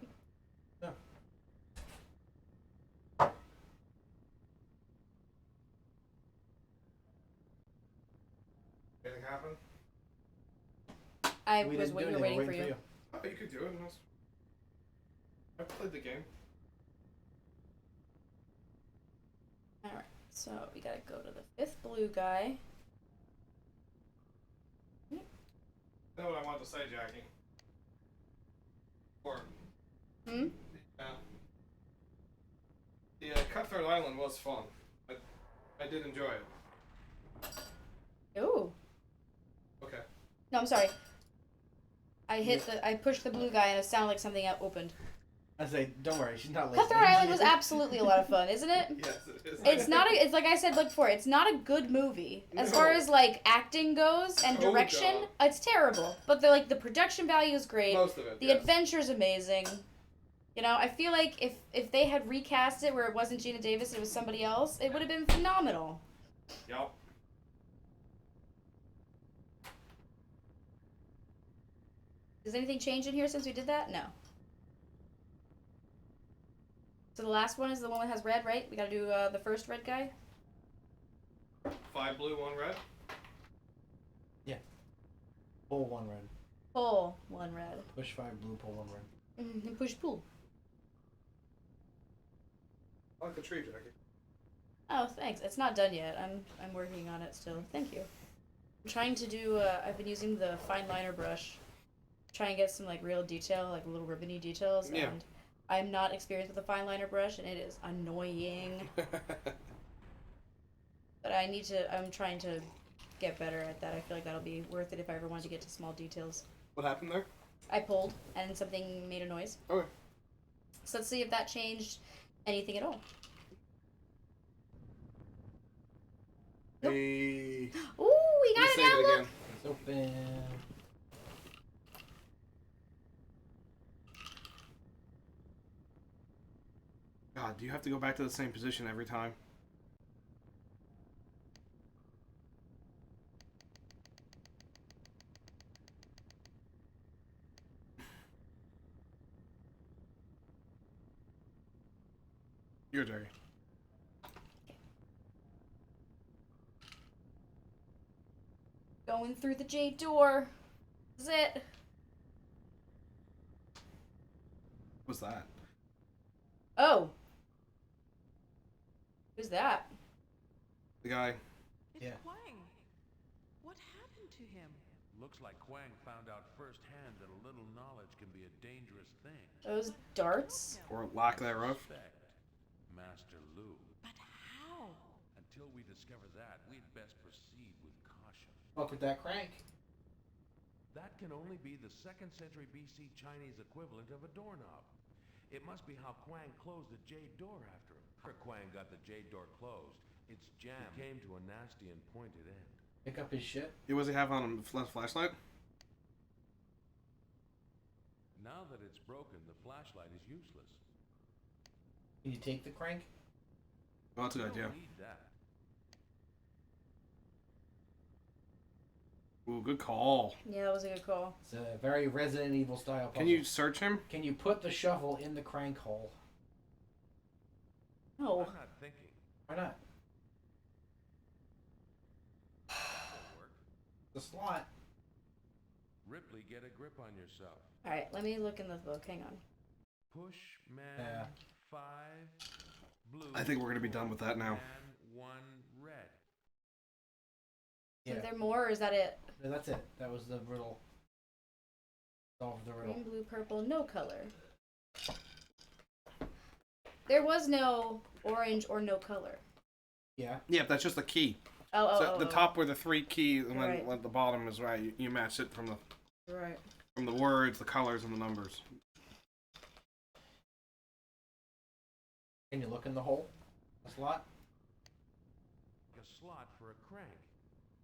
No. Anything happen? I We was didn't do waiting, anything. waiting We're for you. Oh. you could do it. I played the game. Alright, so we gotta go to the 5th blue guy. You know what I wanted to say, Jackie? Or, Hmm? the Cutthroat Island was fun. I did enjoy it. Ooh. Okay. No, I'm sorry. I pushed the blue guy and it sounded like something opened. I say, don't worry, she's not listening. Cutthroat Island was absolutely a lot of fun, isn't it? Yes, it is. It's not it's like I said before, it's not a good movie. As far as like acting goes and Oh, direction, God. it's terrible. But the production value is great. Most of it, The yes. adventure's amazing. You know, I feel like if they had recast it where it wasn't Gina Davis, it was somebody else, it would have been phenomenal. Yup. Does anything change in here since we did that? No. So the last one is the one that has red, right? We gotta do the first red guy. 5 blue, 1 red. Pull 1 red. Pull 1 red. Push 5 blue, pull 1 red. And push pull. I like the tree, Jackie. Oh, thanks. It's not done yet. I'm working on it still. Thank you. I'm trying to do. I've been using the fine liner brush, try and get some like real detail, like little ribbony details. Yeah. And I'm not experienced with the fine liner brush, and it is annoying. But I'm trying to get better at that. I feel like that'll be worth it if I ever wanted to get to small details. What happened there? I pulled, and something made a noise. Okay. So let's see if that changed anything at all. Nope. Hey. Ooh, we got Let's it save now, it look! again. It's open. God, do you have to go back to the same position every time? You're Jerry. Going through the jade door. This is it. What's that? Oh. Who's that? The guy. It's Yeah. Quang. What happened to him? Looks like Quang found out firsthand that a little knowledge can be a dangerous thing. Those darts? Or lack thereof. Respect, Master Lu. But how? Until we discover that, we'd best proceed with caution. Fuck with that crank. That can only be the 2nd century BC Chinese equivalent of a doorknob. It must be how Quang closed the jade door after him. After Quang got the jade door closed, its jam came to a nasty and pointed end. Pick up his shit. Was he have on him flashlight? Now that it's broken, the flashlight is useless. Can you take the crank? Oh, that's a We good idea. don't need that. Ooh, good call. Yeah, that was a good call. It's a very Resident Evil style puzzle. Can you search him? Can you put the shovel in the crank hole? No. I'm not thinking. Why not? That'll work. The slot. Ripley, get a grip on yourself. Alright, let me look in the book. Hang on. Push, man. Yeah. 5 blue. I think we're gonna be done with that now. Man, 1 red. Yeah. Is there more, or is that it? No, that's it. That was the riddle. Solve the riddle. Green, blue, purple, no color. There was no orange or no color. Yeah. Yeah, that's just the key. Oh, The top were the 3 keys, and Right. then the bottom is right. You match it from Right. the words, the colors, and the numbers. Can you look in the hole? The slot? A slot for a crank.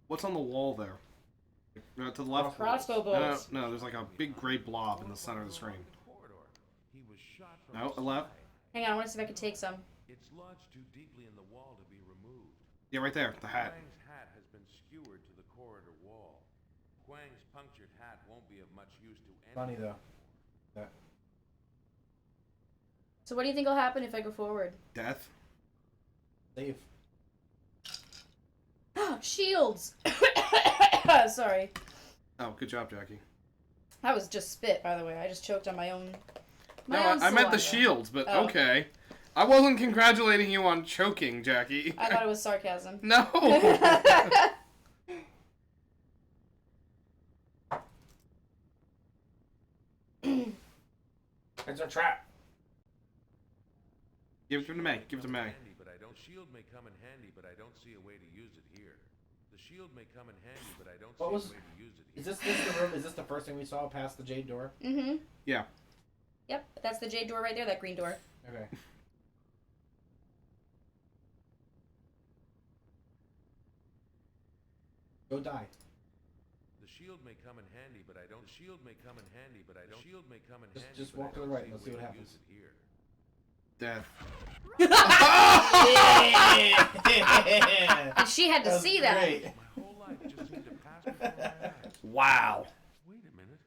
What's on the wall there? To the left. Crossbow bolts. No, there's like a big gray blob in the center of the screen. The corridor. He was shot from No, the left. side. Hang on, I want to see if I can take some. It's lodged too deeply in the wall to be removed. Yeah, right there, the hat. Quang's hat has been skewered to the corridor wall. Quang's punctured hat won't be of much use to anyone. Funny though. That. So what do you think will happen if I go forward? Death. Save. Shields! Sorry. Oh, good job, Jackie. That was just spit, by the way. I just choked on my own. No, own I meant the saliva. shields, but Oh. okay. I wasn't congratulating you on choking, Jackie. I thought it was sarcasm. No. It's a trap. Give it to May. Give it to May. Handy, but I don't. Shield may come in handy, but I don't see a way to use it here. The shield may come in handy, but I don't see a way to use it here. Is this the room? Is this the first thing we saw past the jade door? Mm-hmm. Yeah. Yep, that's the jade door right there, that green door. Okay. Go die. The shield may come in handy, but I don't. The shield may come in handy, but I don't. The shield may come in handy. Just but I walk to the don't right, see a let's see way what to happens. use it here. Death. And she had to see that. Great. My whole life just seemed to pass before my eyes. Wow. Wait a minute.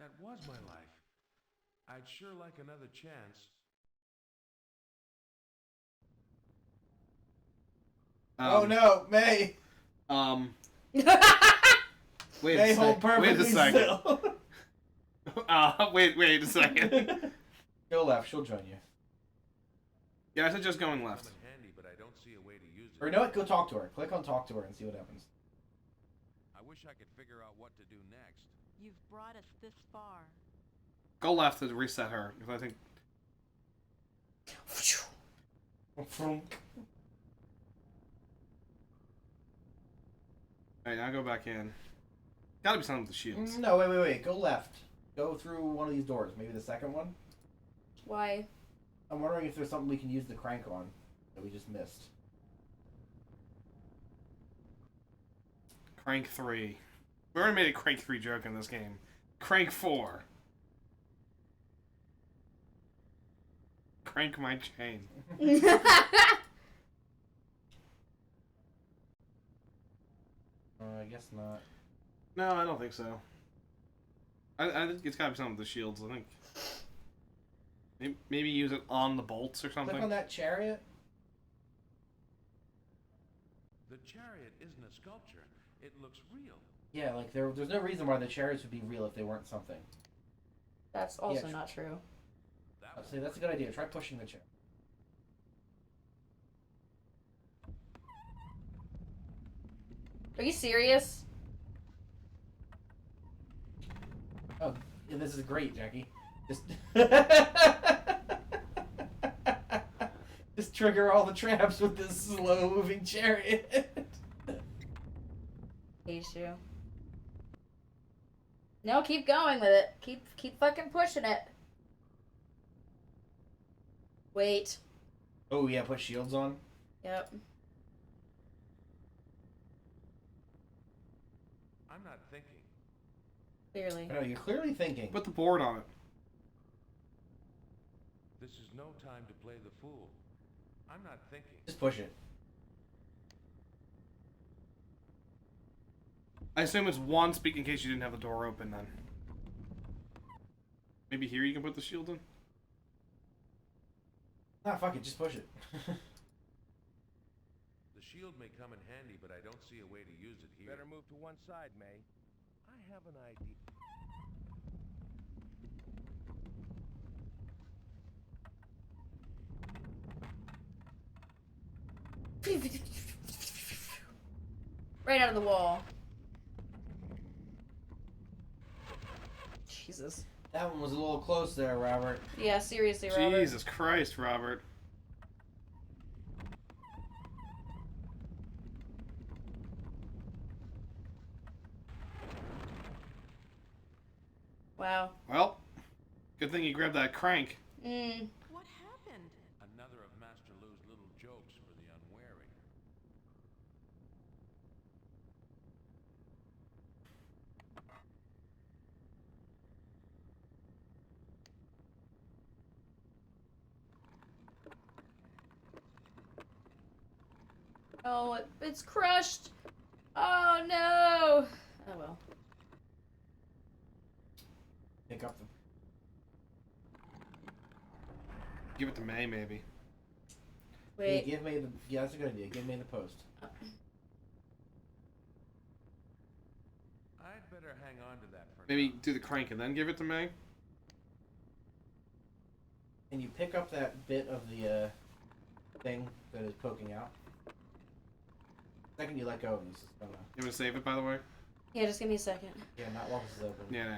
That was my life. I'd sure like another chance. Oh no, May! Wait May a hold sec. perfectly Wait a second. still. Wait a second. Go left, she'll join you. Yeah, I said just going left. Come in handy, but I don't see a way to use it. Or you know what? Go talk to her. Click on talk to her and see what happens. I wish I could figure out what to do next. You've brought us this far. Go left to reset her, because I think... Alright, now go back in. Gotta be something with the shields. No, wait. Go left. Go through one of these doors. Maybe the second one? Why? I'm wondering if there's something we can use the crank on that we just missed. Crank 3. We already made a Crank 3 joke in this game. Crank 4. Crank my chain. I guess not. No, I don't think so. I think it's gotta be something with the shields, I think. Maybe use it on the bolts or something. Click on that chariot. The chariot isn't a sculpture. It looks real. Yeah, like there's no reason why the chariots would be real if they weren't something. That's also Yeah. not true. I'd say that's a good idea. Try pushing the chair. Are you serious? Oh, yeah, this is great, Jackie. Just just trigger all the traps with this slow-moving chariot. Hate you. No, keep going with it. Keep fucking pushing it. Wait. Oh yeah, put shields on. Yep. I'm not thinking. Clearly. No, you're clearly thinking. Put the board on it. This is no time to play the fool. I'm not thinking. Just push it. I assume it's one speak in case you didn't have the door open then. Maybe here you can put the shield in? Ah, fuck it, just push it. The shield may come in handy, but I don't see a way to use it here. Better move to one side, May. I have an idea. Right out of the wall. Jesus. That one was a little close there, Robert. Yeah, seriously, Robert. Jesus Christ, Robert. Wow. Well, good thing you grabbed that crank. What happened? Another of Master Lou's little jokes for the unwary. Oh, it's crushed. Oh no. Oh well. Pick up the. Give it to May, maybe. Wait. Yeah, give me the. Yeah, that's a good idea. Give me the post. I'd better hang on to that for Maybe do the crank and then give it to May? Can you pick up that bit of the thing that is poking out? The second you let go, this is gonna... You want to save it, by the way? Yeah, just give me a second. Yeah, not while this is open. Yeah.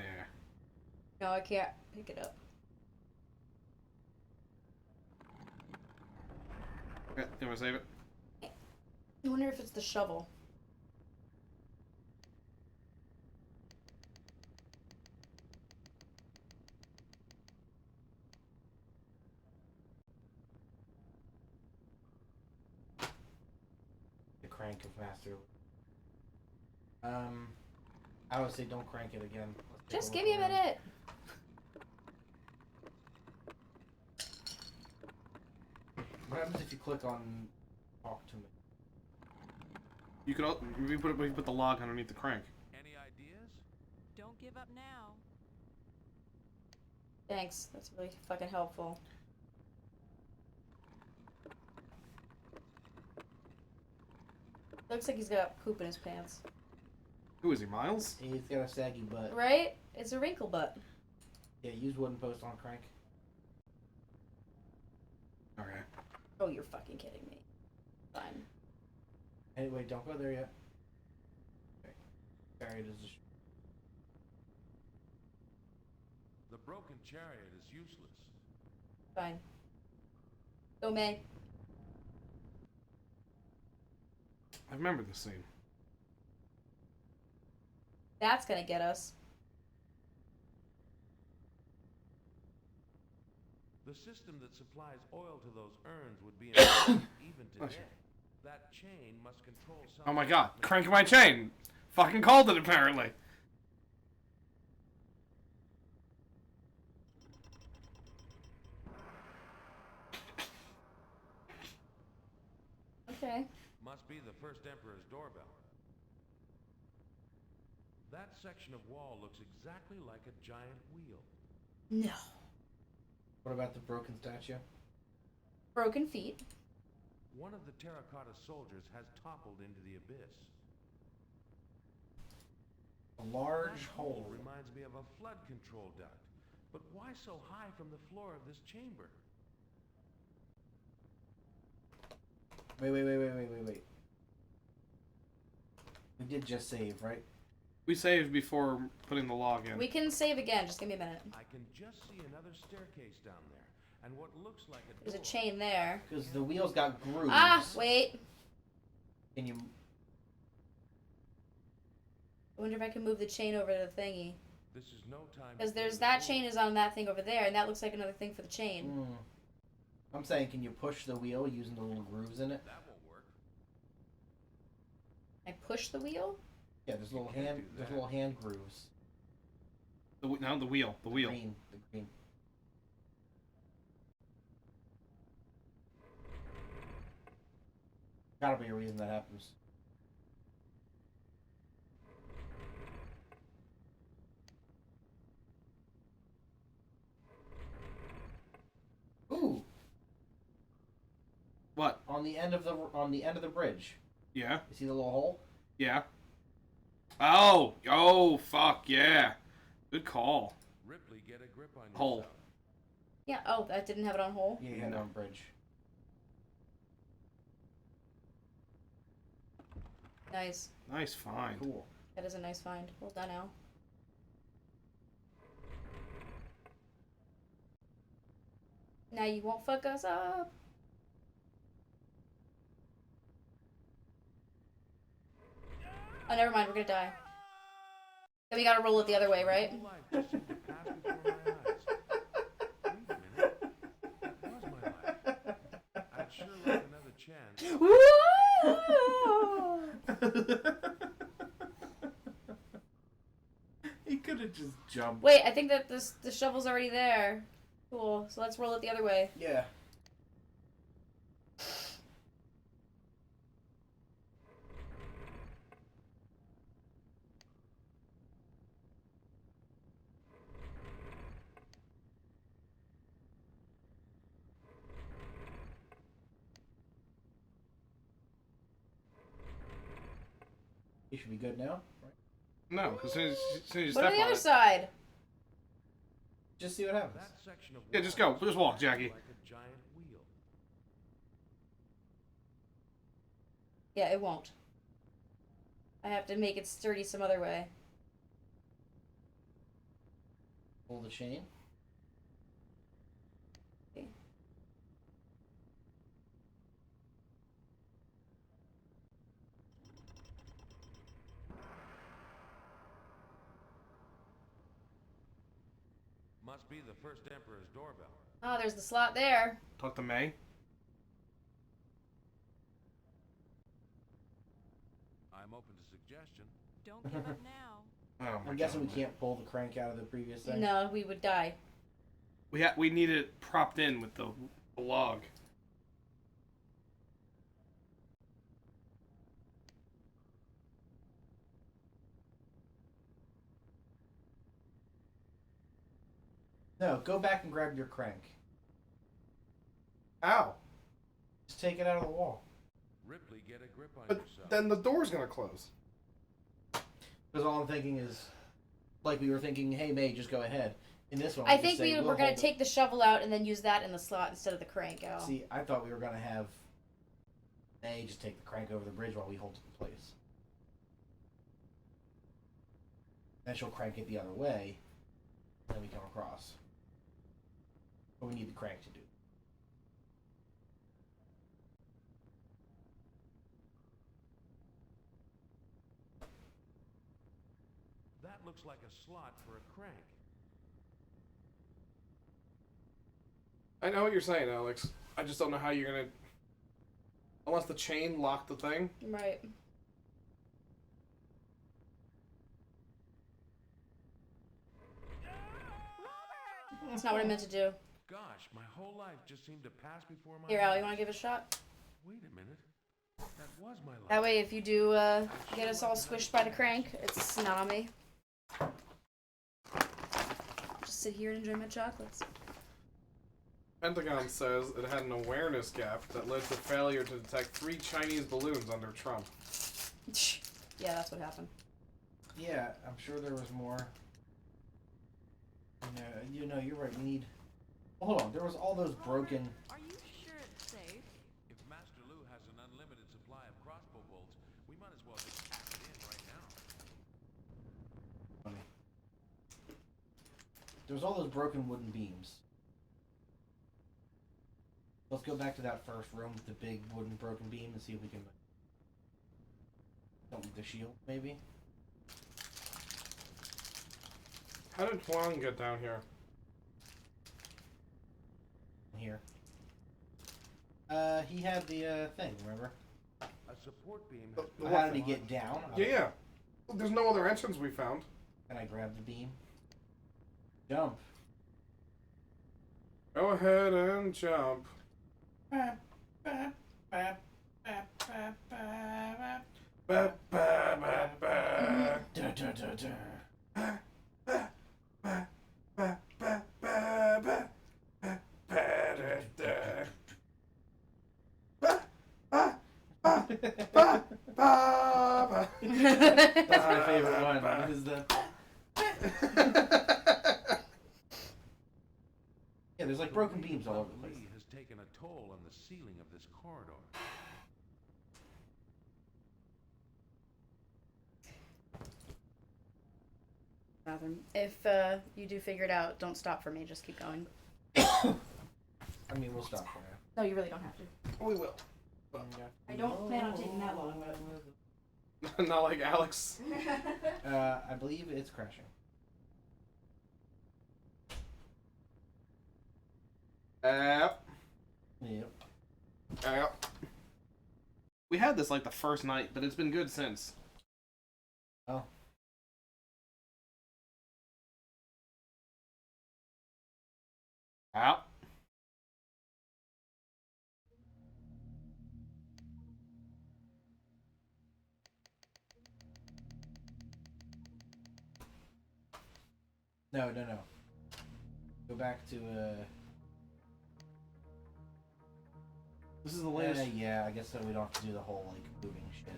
No, I can't pick it up. Yeah, you want to save it? I wonder if it's the shovel. The crank of master. I would say don't crank it again. Just give me a minute. What happens if you click on talk to me? You could we put the log underneath the crank. Any ideas? Don't give up now. Thanks. That's really fucking helpful. Looks like he's got poop in his pants. Who is he, Miles? He's got a saggy butt. Right? It's a wrinkle butt. Yeah, use wooden post on crank. Okay. Oh, you're fucking kidding me. Fine. Anyway, don't go there yet. Okay. Sorry, it is. The broken chariot is useless. Fine. Go, May. I remember this scene. That's gonna get us. The system that supplies oil to those urns would be in place even today. That chain must control some... Oh my god, crank my chain! Fucking called it, apparently. Okay. Must be the first Emperor's doorbell. That section of wall looks exactly like a giant wheel. No. What about the broken statue? Broken feet. One of the terracotta soldiers has toppled into the abyss. A large That hole. reminds me of a flood control duct. But why so high from the floor of this chamber? Wait. We did just save, right? We saved before putting the log in. We can save again. Just give me a minute. I can just see another staircase down there, and what looks like a There's a door. chain there. Because the wheels got grooves. Ah, wait. Can you... I wonder if I can move the chain over to the thingy. This is no time. Because to play there's the that fool. chain is on that thing over there, and that looks like another thing for the chain. I'm saying, can you push the wheel using the little grooves in it? That won't work. I push the wheel? Yeah, there's little can't hand. do There's that. little hand grooves. The wheel. The wheel. Green. The green. Gotta be a reason that happens. Ooh! What? On the end of the bridge. Yeah? You see the little hole? Yeah. Oh, fuck, yeah. Good call. Ripley, get a grip on Hole. yourself. Yeah, oh, that didn't have it on hole? Yeah, on bridge. Nice. Nice find. Cool. That is a nice find. Well done, Al. Now you won't fuck us up. Oh, never mind. We're gonna die. Then we gotta roll it the other way, right? Whole life just seemed to pass before my eyes. Wait a minute. That was my life. I'd sure like another chance. He could have just jumped. Wait, I think that the shovel's already there. Cool. So let's roll it the other way. Yeah. You should be good now, right? No, because as soon as you Go to step the on other it. side. Just see what happens. That section of Yeah, just wall go. Just walk, is Jackie. like a giant wheel. Yeah, it won't. I have to make it sturdy some other way. Pull the chain. Okay. Must be the first Emperor's doorbell. Oh, there's the slot there. Talk to May. I'm open to suggestion. Don't give up now. Oh my I'm guessing God. we can't pull the crank out of the previous thing. No, we would die. We need it propped in with the log. No, go back and grab your crank. Ow! Just take it out of the wall. Ripley, get a grip on But yourself. then the door's gonna close. Because all I'm thinking is, like we were thinking, hey May, just go ahead. In this one, I just think say, we're we'll gonna hold it. take the shovel out and then use that in the slot instead of the crank out. See, I thought we were gonna have May just take the crank over the bridge while we hold it in place. Then she'll crank it the other way, and then we come across. But we need the crank to do. That looks like a slot for a crank. I know what you're saying, Alex. I just don't know how you're gonna. Unless the chain locked the thing. Right. That's not what I meant to do. Gosh, my whole life just seemed to pass before my Here, eyes. Al, you want to give it a shot? Wait a minute. That was my life. That way, if you do get us all squished by the crank, it's not on me. Just sit here and enjoy my chocolates. Pentagon says it had an awareness gap that led to failure to detect 3 Chinese balloons under Trump. Yeah, that's what happened. Yeah, I'm sure there was more. You know, you're right. We need. Hold on. There was all those broken. Are you sure it's safe? If Master Lu has an unlimited supply of crossbow bolts, we might as well just pack it in right now. There was all those broken wooden beams. Let's go back to that first room with the big wooden broken beam and see if we can. Don't with the shield, maybe. How did Huang get down here? Here. He had the thing. Remember? A support beam The- has the been How what did he thing? get down? Yeah. There's no other entrance we found. Can I grab the beam? Jump. Go ahead and jump. Ba, ba, ba, ba, ba. Da, da, da, da. Ba, ba, ba, ba, ba, ba. Ba, da, da. Ba, ba, ba, ba, ba, ba. That's my favorite one. Is the yeah. There's like broken beams all over the place. Lee has taken a toll on the ceiling of this corridor. Bathroom. If you do figure it out, don't stop for me. Just keep going. I mean, we'll stop for now. No, you really don't have to. We will. I don't plan on taking that long, Not like Alex. I believe it's crashing. Yep. Yep. Yep. We had this like the first night, but it's been good since. Oh. Out. No. Go back to This is the latest. yeah, I guess so we don't have to do the whole like moving shit.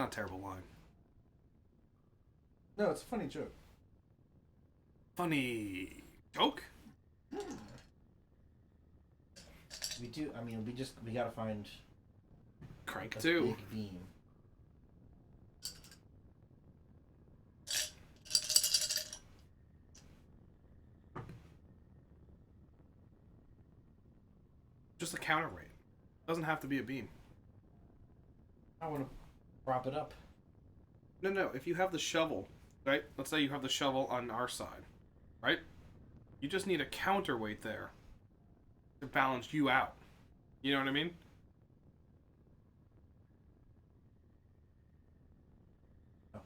not a terrible line. No, it's a funny joke. Funny joke? We do. I mean, we gotta find Crank a 2. big beam. Just a counterweight. Doesn't have to be a beam. I want to prop it up. No. If you have the shovel, right? Let's say you have the shovel on our side, right? You just need a counterweight there to balance you out. You know what I mean? Oh.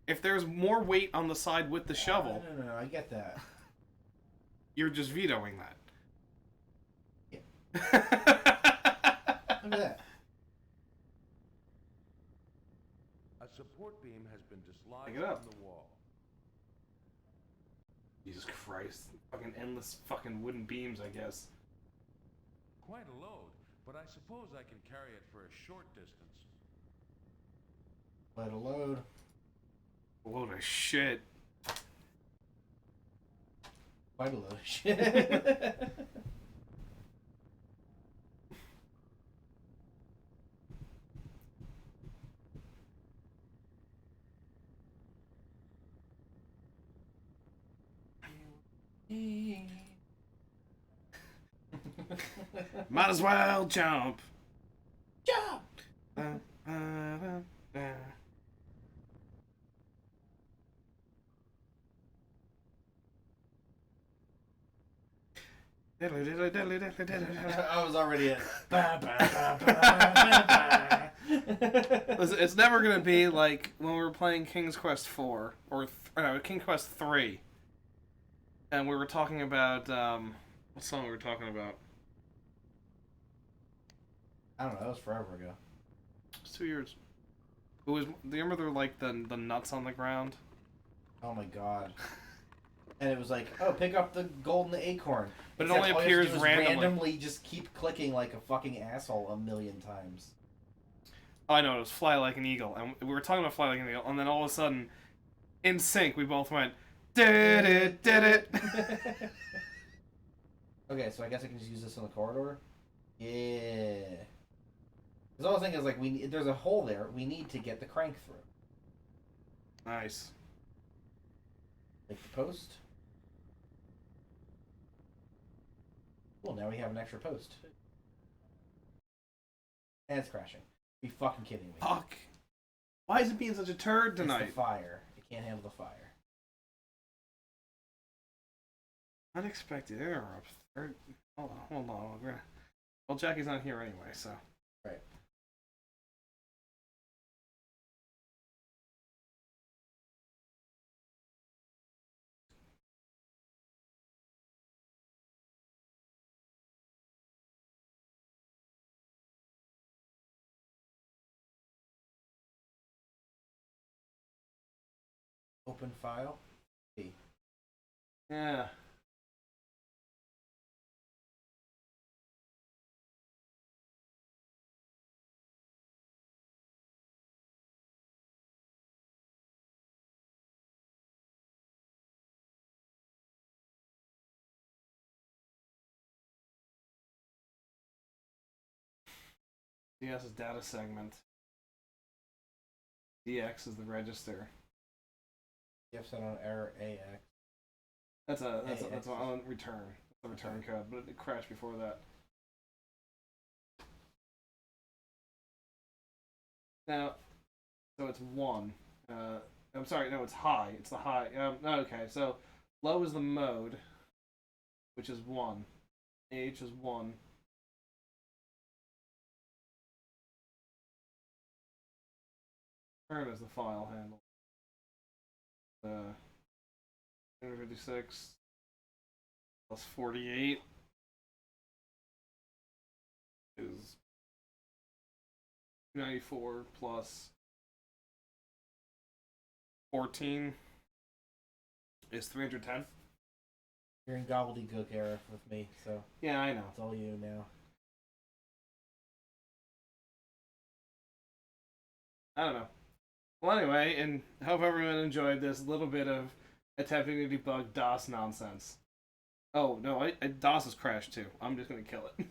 If there's more weight on the side with the shovel, No, I get that. you're just vetoing that. Look at that. A support beam has been dislodged Pick it up. from the wall. Jesus Christ. Fucking endless fucking wooden beams, I guess. Quite a load, but I suppose I can carry it for a short distance. Let a load. Load of shit. Quite a load of shit. Might as well jump. Jump! I was already in. Listen, it's never gonna be like when we were playing King's Quest 4 or King's Quest 3, and we were talking about what song we were talking about. I don't know. That was forever ago. It's 2 years. It was. Do you remember the nuts on the ground? Oh my god. And it was like, oh, pick up the golden acorn. But it Except only all you have appears to do is randomly. just keep clicking like a fucking asshole a million times. Oh, I know, it was Fly Like an Eagle, and we were talking about Fly Like an Eagle, and then all of a sudden, in sync, we both went, did it. Okay, so I guess I can just use this in the corridor. Yeah. Because all I was thinking is like there's a hole there. We need to get the crank through. Nice. Like the post. Well, now we have an extra post. And it's crashing. Be fucking kidding me. Fuck. Why is it being such a turd tonight? It's the fire. It can't handle the fire. Unexpected interrupt. Hold on. Well, Jackie's not here anyway, so. Right. Open file. C. Yeah. DS is data segment. DX is the register. You have set on error AX. That's on return. That's the return code, but it crashed before that. Now, so it's 1. I'm sorry, no, it's high. It's the high. Okay, so low is the mode, which is 1. H is 1. Turn is the file handle. 256 plus 48 is 294 plus 14 is 310. You're in gobbledygook era with me, so Yeah, I know. it's all you now. I don't know. Well, anyway, and hope everyone enjoyed this little bit of attempting to debug DOS nonsense. Oh, no, DOS has crashed too. I'm just gonna kill it.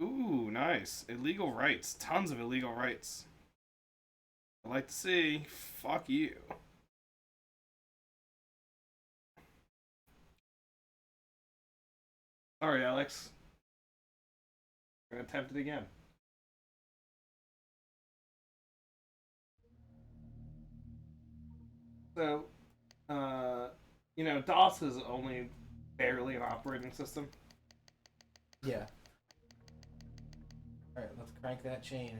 Ooh, nice. Illegal rights. Tons of illegal rights. I'd like to see. Fuck you. Sorry, Alex. I'm gonna attempt it again. So, DOS is only barely an operating system. Yeah. Alright, let's crank that chain.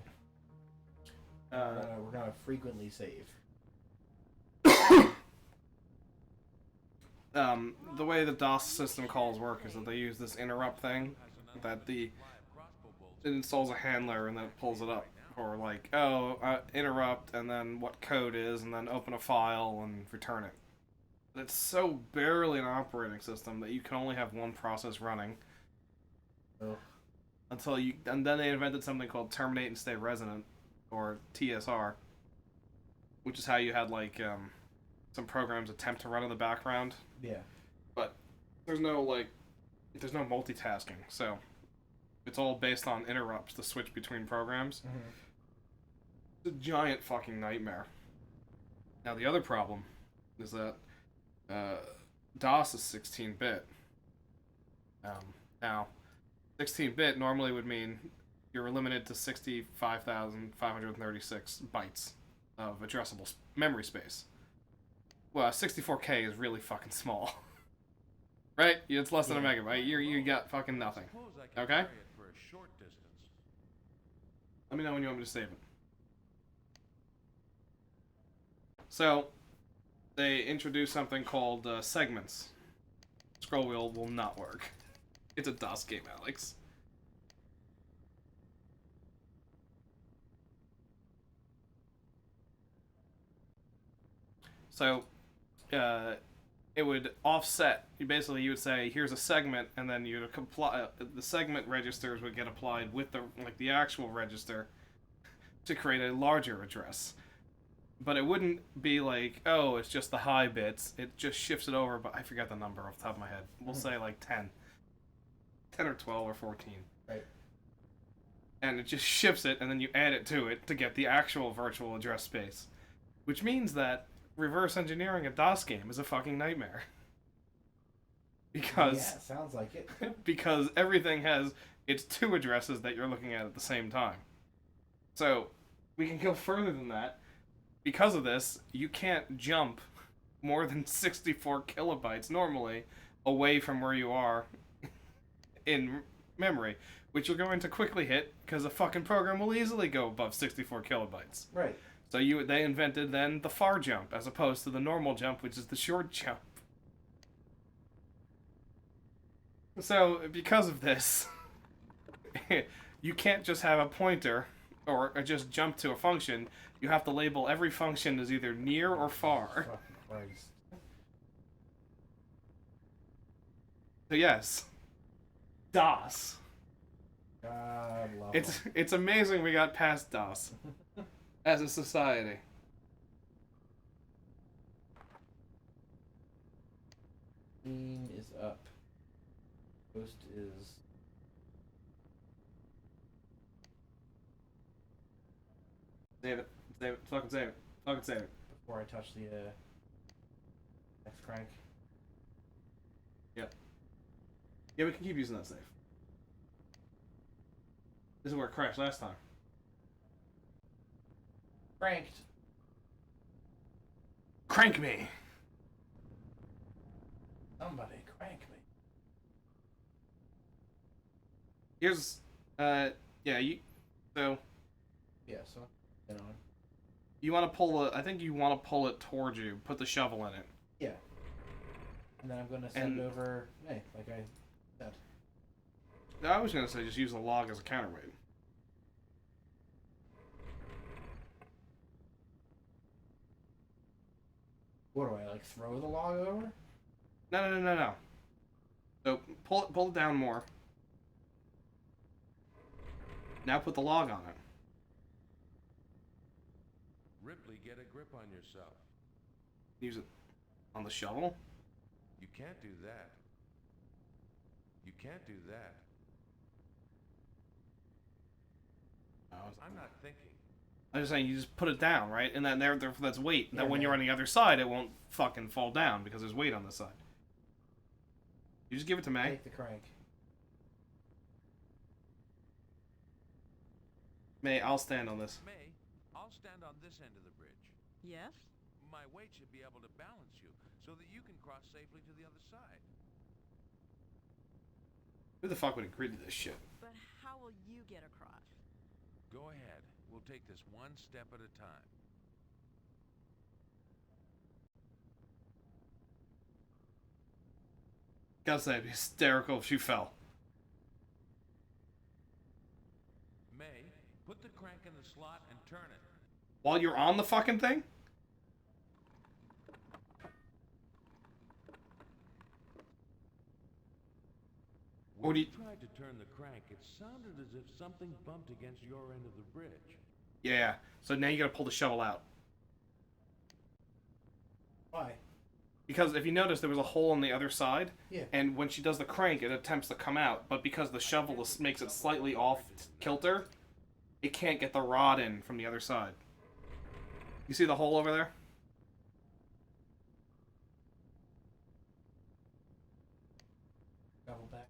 We're gonna frequently save. The way the DOS system calls work is that they use this interrupt thing that it installs a handler and then it pulls it up. Or like, interrupt and then what code is and then open a file and return it. It's so barely an operating system that you can only have one process running. Oh. And then they invented something called terminate and stay resident, or TSR, which is how you had like some programs attempt to run in the background. Yeah. But there's no multitasking, so it's all based on interrupts to switch between programs. Mm-hmm. It's a giant fucking nightmare. Now the other problem is that DOS is 16-bit. Now 16-bit normally would mean you're limited to 65,536 bytes of addressable memory space. Well, 64K is really fucking small. Right? It's less than a megabyte. You got fucking nothing. Okay? Let me know when you want me to save it. So, they introduced something called segments. Scroll wheel will not work. It's a DOS game, Alex. So, it would offset. You would say, here's a segment, and then you'd apply. The segment registers would get applied with the actual register to create a larger address. But it wouldn't be like, oh, it's just the high bits. It just shifts it over, but I forget the number off the top of my head. We'll say like 10. 10 or 12 or 14. Right. And it just shifts it, and then you add it to it to get the actual virtual address space. Which means that reverse engineering a DOS game is a fucking nightmare. Because... Yeah, sounds like it. Because everything has its two addresses that you're looking at the same time. So, we can go further than that. Because of this, you can't jump more than 64 kilobytes normally away from where you are in memory, which you're going to quickly hit because a fucking program will easily go above 64 kilobytes. Right. So they invented then the far jump as opposed to the normal jump, which is the short jump. So because of this, you can't just have a pointer or just jump to a function. You have to label every function as either near or far. So yes, DOS. God love It's amazing we got past DOS as a society. Steam is up. Post is... Save it. Save it. Fucking save it. Fucking save it. Before I touch the next crank. Yep. Yeah, we can keep using that save. This is where it crashed last time. Cranked. Crank me! Somebody crank me. Here's, so... Yeah, so, You want to pull I think you want to pull it towards you. Put the shovel in it. Yeah. And then I'm going to send over, hey, like I said. I was going to say just use the log as a counterweight. What do I, like, throw the log over? No. So, pull it down more. Now put the log on it. grip on yourself. Use it on the shovel? You can't do that. You can't do that. I'm not thinking. I'm just saying, you just put it down, right? And then there that's weight. Yeah, Then when you're on the other side, it won't fucking fall down because there's weight on the side. You just give it to May. Take the crank. May, I'll stand on this. May, I'll stand on this end of the bridge. Yes? My weight should be able to balance you so that you can cross safely to the other side. Who the fuck would agree to this shit? But how will you get across? Go ahead. We'll take this one step at a time. Gotta say, it'd be hysterical if she fell. May, put the crank in the slot and turn it. While you're on the fucking thing? Or When do you you... tried to turn the crank, it sounded as if something bumped against your end of the bridge. Yeah, so now you gotta pull the shovel out. Why? Because if you notice, there was a hole on the other side, Yeah. and when she does the crank, it attempts to come out, but because the shovel makes it slightly off kilter, it can't get the rod in from the other side. You see the hole over there? Travel back.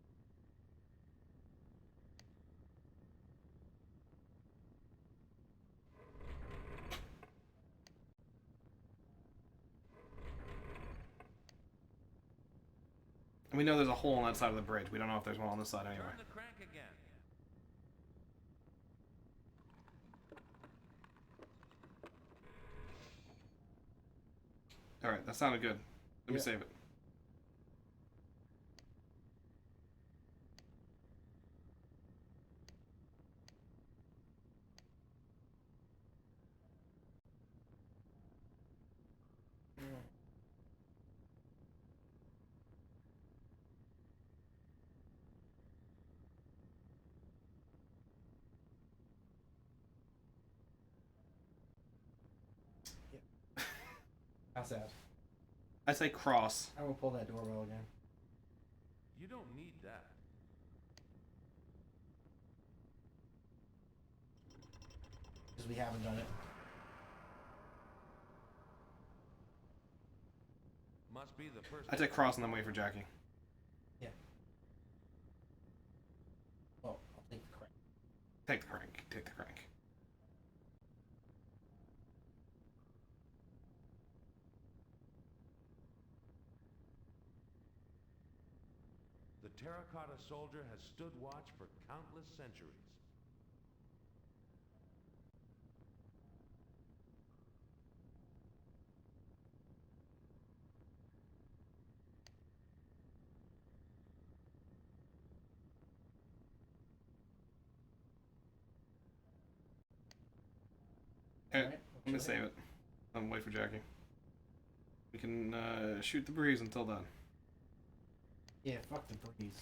And we know there's a hole on that side of the bridge. We don't know if there's one on this side anyway. Turn the crank again. Alright, that sounded good. Let me Yeah. save it. How's that? I say cross. I will pull that doorbell again. You don't need that. Because we haven't done it. Must be the first. I say cross and then wait for Jackie. Yeah. Oh, I'll take the crank. Take the crank. Take the crank. The terracotta soldier has stood watch for countless centuries. Alright, let me save it. I'm wait for Jackie. We can shoot the breeze until then. Yeah, fuck the breeze.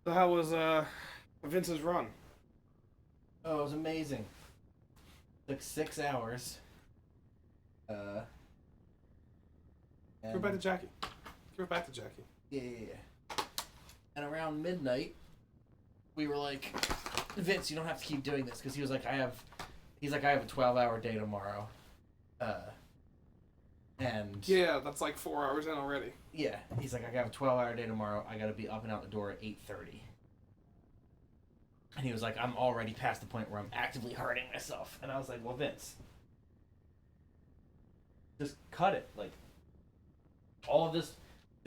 So how was Vince's run? Oh, it was amazing. Took 6 hours. Give it back to Jackie. Give it back to Jackie. Yeah. And around midnight, we were like, Vince, you don't have to keep doing this, because he was like, I have a 12-hour day tomorrow. And Yeah, that's like 4 hours in already. yeah, he's like, I got a 12-hour day tomorrow. I got to be up and out the door at 8:30. And he was like, I'm already past the point where I'm actively hurting myself. And I was like, well, Vince, just cut it. Like, all of this,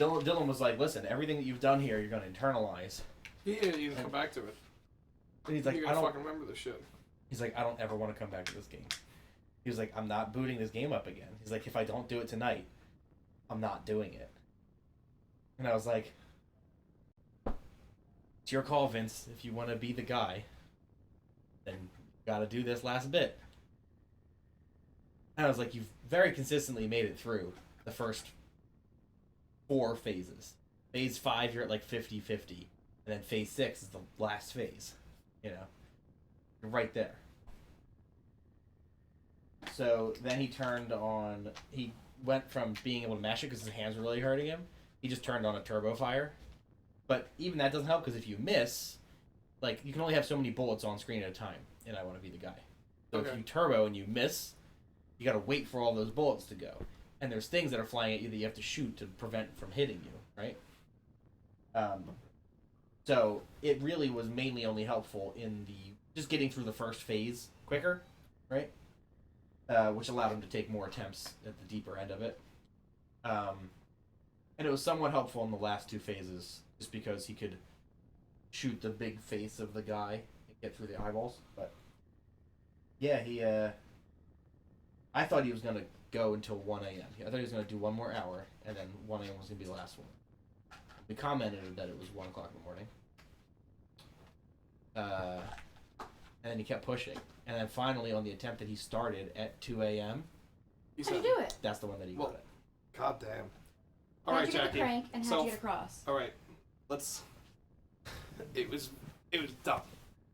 Dylan was like, listen, everything that you've done here, you're going to internalize. Yeah, you just come back to it. And he's like, You I gotta don't. fucking remember this shit. He's like, I don't ever want to come back to this game. He was like, I'm not booting this game up again. He's like, if I don't do it tonight, I'm not doing it. And I was like, it's your call, Vince. If you want to be the guy, then Gotta do this last bit. And I was like, you've very consistently made it through the first 4 phases. Phase 5, you're at like 50-50. And then phase 6 is the last phase. You know? You're right there. So then he went from being able to mash it because his hands were really hurting him. He just turned on a turbo fire. But even that doesn't help because if you miss, like, you can only have so many bullets on screen at a time. And I want to be the guy. So if you turbo and you miss, you gotta wait for all those bullets to go. And there's things that are flying at you that you have to shoot to prevent from hitting you, right? So it really was mainly only helpful in just getting through the first phase quicker, right? Which allowed him to take more attempts at the deeper end of it. And it was somewhat helpful in the last 2 phases, just because he could shoot the big face of the guy and get through the eyeballs. But yeah, I thought he was going to go until 1 a.m. I thought he was going to do 1 more hour, and then 1 a.m. was going to be the last one. We commented that it was 1 o'clock in the morning. And then he kept pushing. And then finally, on the attempt that he started at 2 a.m., How'd you do it? that's the one that he got it. God damn. How'd Alright, you get Jackie. the crank, and how'd you get across? Alright, let's... It was dumb.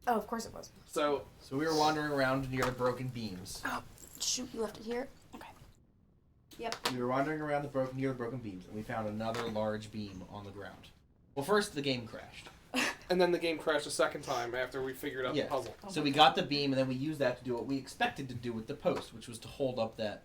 Oh, of course it was. So we were wandering around near the broken beams. Oh, shoot, you left it here? Okay. Yep. We were wandering around near the broken beams, and we found another large beam on the ground. Well, first the game crashed. And then the game crashed a second time after we figured out the puzzle. So we got the beam, and then we used that to do what we expected to do with the post, which was to hold up that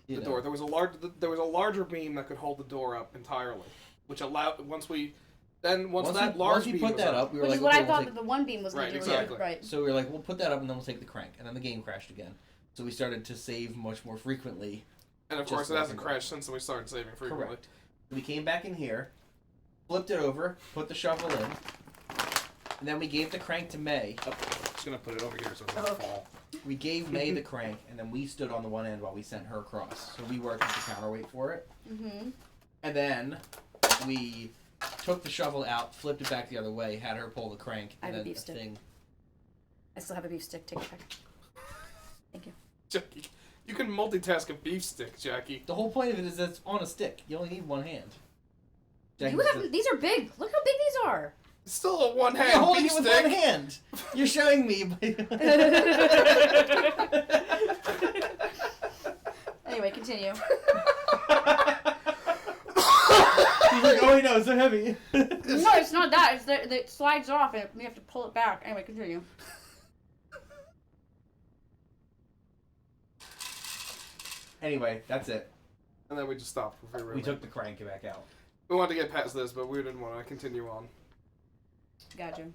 door. There was a larger beam that could hold the door up entirely, which allowed once we put that up, we were Which like, is what okay, I thought that the one beam was going Right, to do. exactly. Right. So we were like, we'll put that up, and then we'll take the crank, and then the game crashed again. So we started to save much more frequently. And of course, it hasn't crashed since we started saving frequently. Correct. We came back in here, flipped it over, put the shovel in, and then we gave the crank to May. Oh, just gonna put it over here so it doesn't fall. We gave May the crank, and then we stood on the one end while we sent her across. So we worked with the counterweight for it. Mm-hmm. And then we took the shovel out, flipped it back the other way, had her pull the crank, and then the thing. I still have a beef stick. Take it back. Thank you. Jackie, you can multitask a beef stick, Jackie. The whole point of it is that it's on a stick. You only need one hand. These are big. Look how big these are. It's still a one-hand You're holding beef it with stick. one hand. You're showing me. Anyway, continue. He's like, oh, no, it's so heavy. No, it's not that. It's that it slides off and we have to pull it back. Anyway, continue. Anyway, that's it. And then we just stopped. We took the crank back out. We wanted to get past this, but we didn't want to continue on. Gotcha.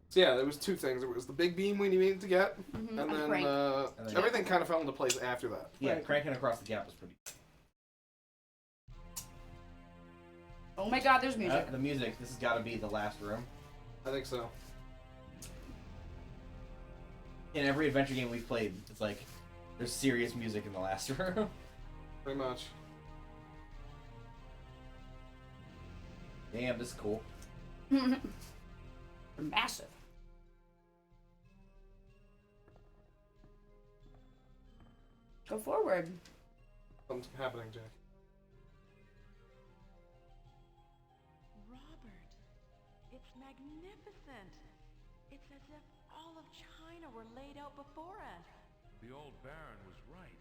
So yeah, there was 2 things. There was the big beam we needed to get, Mm-hmm. and then And then- everything kind of fell into place after that. Yeah, Right. cranking across the gap was pretty. Oh my God, there's music. The music. This has got to be the last room. I think so. In every adventure game we've played, it's like there's serious music in the last room. Pretty much. Damn, this is cool. Massive. Go forward. Something's happening, Jack. Robert, it's magnificent. It's as if all of China were laid out before us. The old Baron was right.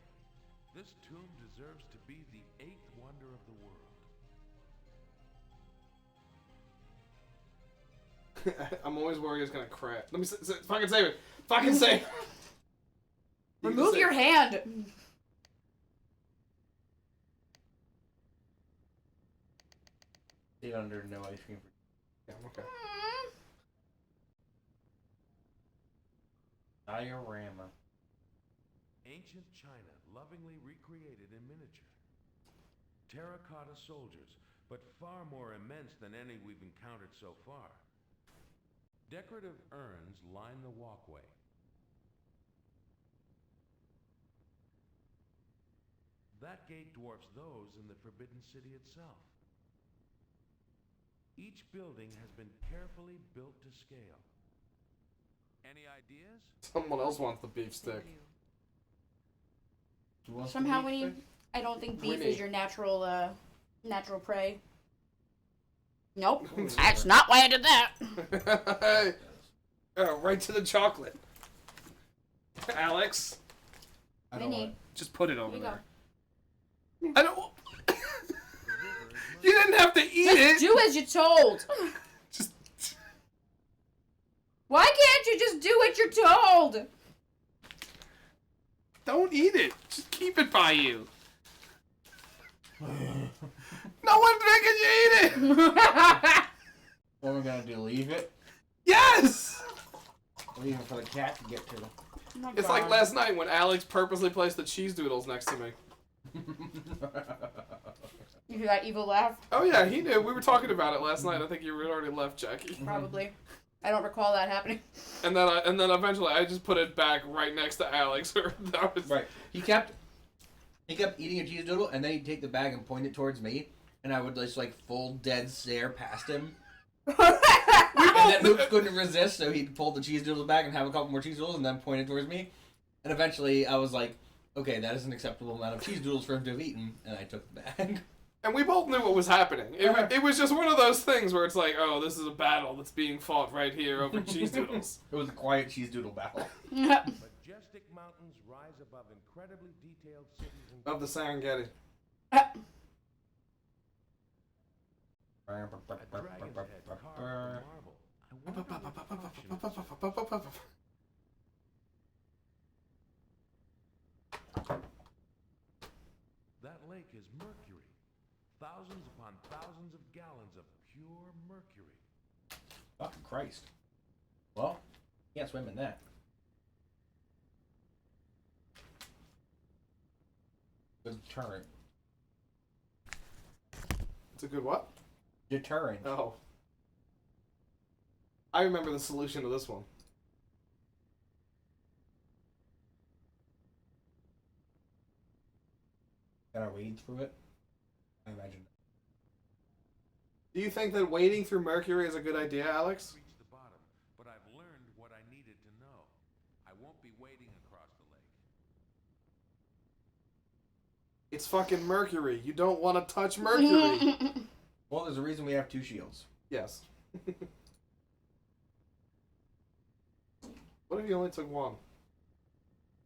This tomb deserves to be the 8th wonder of the world. I'm always worried it's gonna crash. Let me fucking save it. Fucking save. Remove your hand. Stay under no ice cream. Yeah, okay. Diorama. Ancient China, lovingly recreated in miniature. Terracotta soldiers, but far more immense than any we've encountered so far. Decorative urns line the walkway. That gate dwarfs those in the Forbidden City itself. Each building has been carefully built to scale. Any ideas? Someone else wants the beef stick. Who wants Somehow the when beef you, stick? I don't think beef Winnie. is your natural prey. Nope. Ooh, That's not why I did that. Hey. Oh, right to the chocolate. Alex, I don't Minnie. want just put it over Here you there. go. I don't. You didn't have to eat Just it. do as you're told. Just. Why can't you just do what you're told? Don't eat it. Just keep it by you. No one's making you eat it. What am I gonna do? Leave it? Yes. Leave it for the cat to get to. Oh my It's like God. last night when Alex purposely placed the cheese doodles next to me. You hear that evil laugh? Oh yeah, he knew. We were talking about it last night. I think you had already left, Jackie. Probably. I don't recall that happening. And then eventually I just put it back right next to Alex. That was Right. He kept eating a cheese doodle, and then he'd take the bag and point it towards me, and I would just like full dead stare past him. And then Hoops couldn't resist, so he'd pull the cheese doodles back and have a couple more cheese doodles, and then point it towards me. And eventually, I was like, "Okay, that is an acceptable amount of cheese doodles for him to have eaten," and I took the bag. And we both knew what was happening. It was just one of those things where it's like, oh, this is a battle that's being fought right here over cheese doodles. It was a quiet cheese doodle battle. Majestic mountains rise above incredibly detailed cities and Of the Serengeti. A dragon's head carved in marble. I wonder what function it's That lake is mercury. Thousands upon thousands of gallons of pure mercury. Fucking Christ. Well, can't swim in that. Good deterrent. It's a good what? Deterrent. Oh. I remember the solution to this one. Gotta wade through it. I imagine. Do you think that wading through mercury is a good idea, Alex? Reached the bottom, but I've learned what I needed to know. I won't be wading across the lake. It's fucking mercury. You don't want to touch mercury. Well, there's a reason we have two shields. Yes. What if you only took one?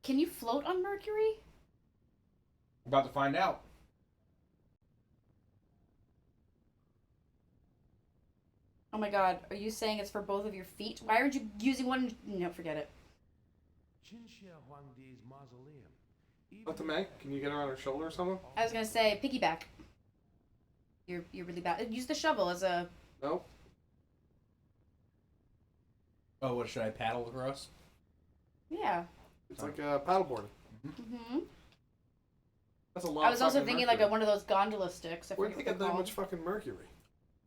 Can you float on Mercury? About to find out. Oh my God, are you saying it's for both of your feet? Why aren't you using one? No, forget it. Qinxia Huangdi's mausoleum. What the May? Can you get her on her shoulder or something? I was gonna say piggyback. You're really bad. Use the shovel as a. No? Oh, what should I paddle across? Yeah. It's like paddleboarding. Mhm. That's a lot I was of also fucking thinking mercury. like one of those gondola sticks. I Where'd forget they what get they're that called. much fucking mercury?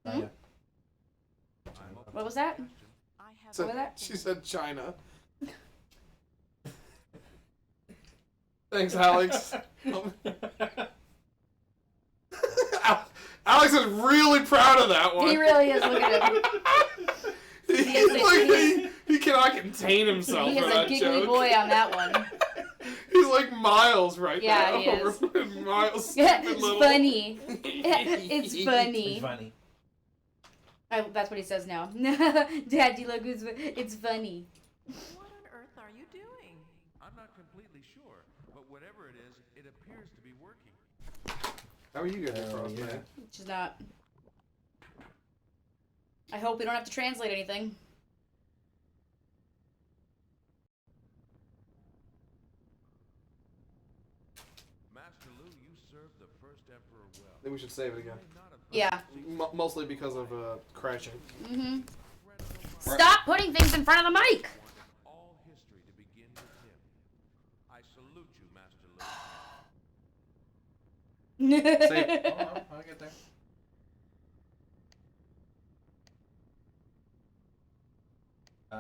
Hmm? Yeah. What was that? I have So, What was that? she said China. Thanks, Alex. Alex is really proud of that one. He really is. Look at him. He cannot contain himself He for is a that giggly joke. boy on that one. He's like Miles right Yeah, now. he is. Miles, Yeah, stupid it's little. funny. It's funny. It's funny. That's what he says now. Daddy, look, it's funny. What on earth are you doing? I'm not completely sure, but whatever it is, it appears to be working. How are you getting Oh, across, yeah. man? Which is not. I hope we don't have to translate anything. Master Lu, you served the first emperor well. I think we should save it again. You may not have Yeah. Mostly because of crashing. Mm-hmm. incredible Stop putting things in front of the mic! wanted all history to begin with him. I salute you, Master Lu. Save. Oh, I'll get there.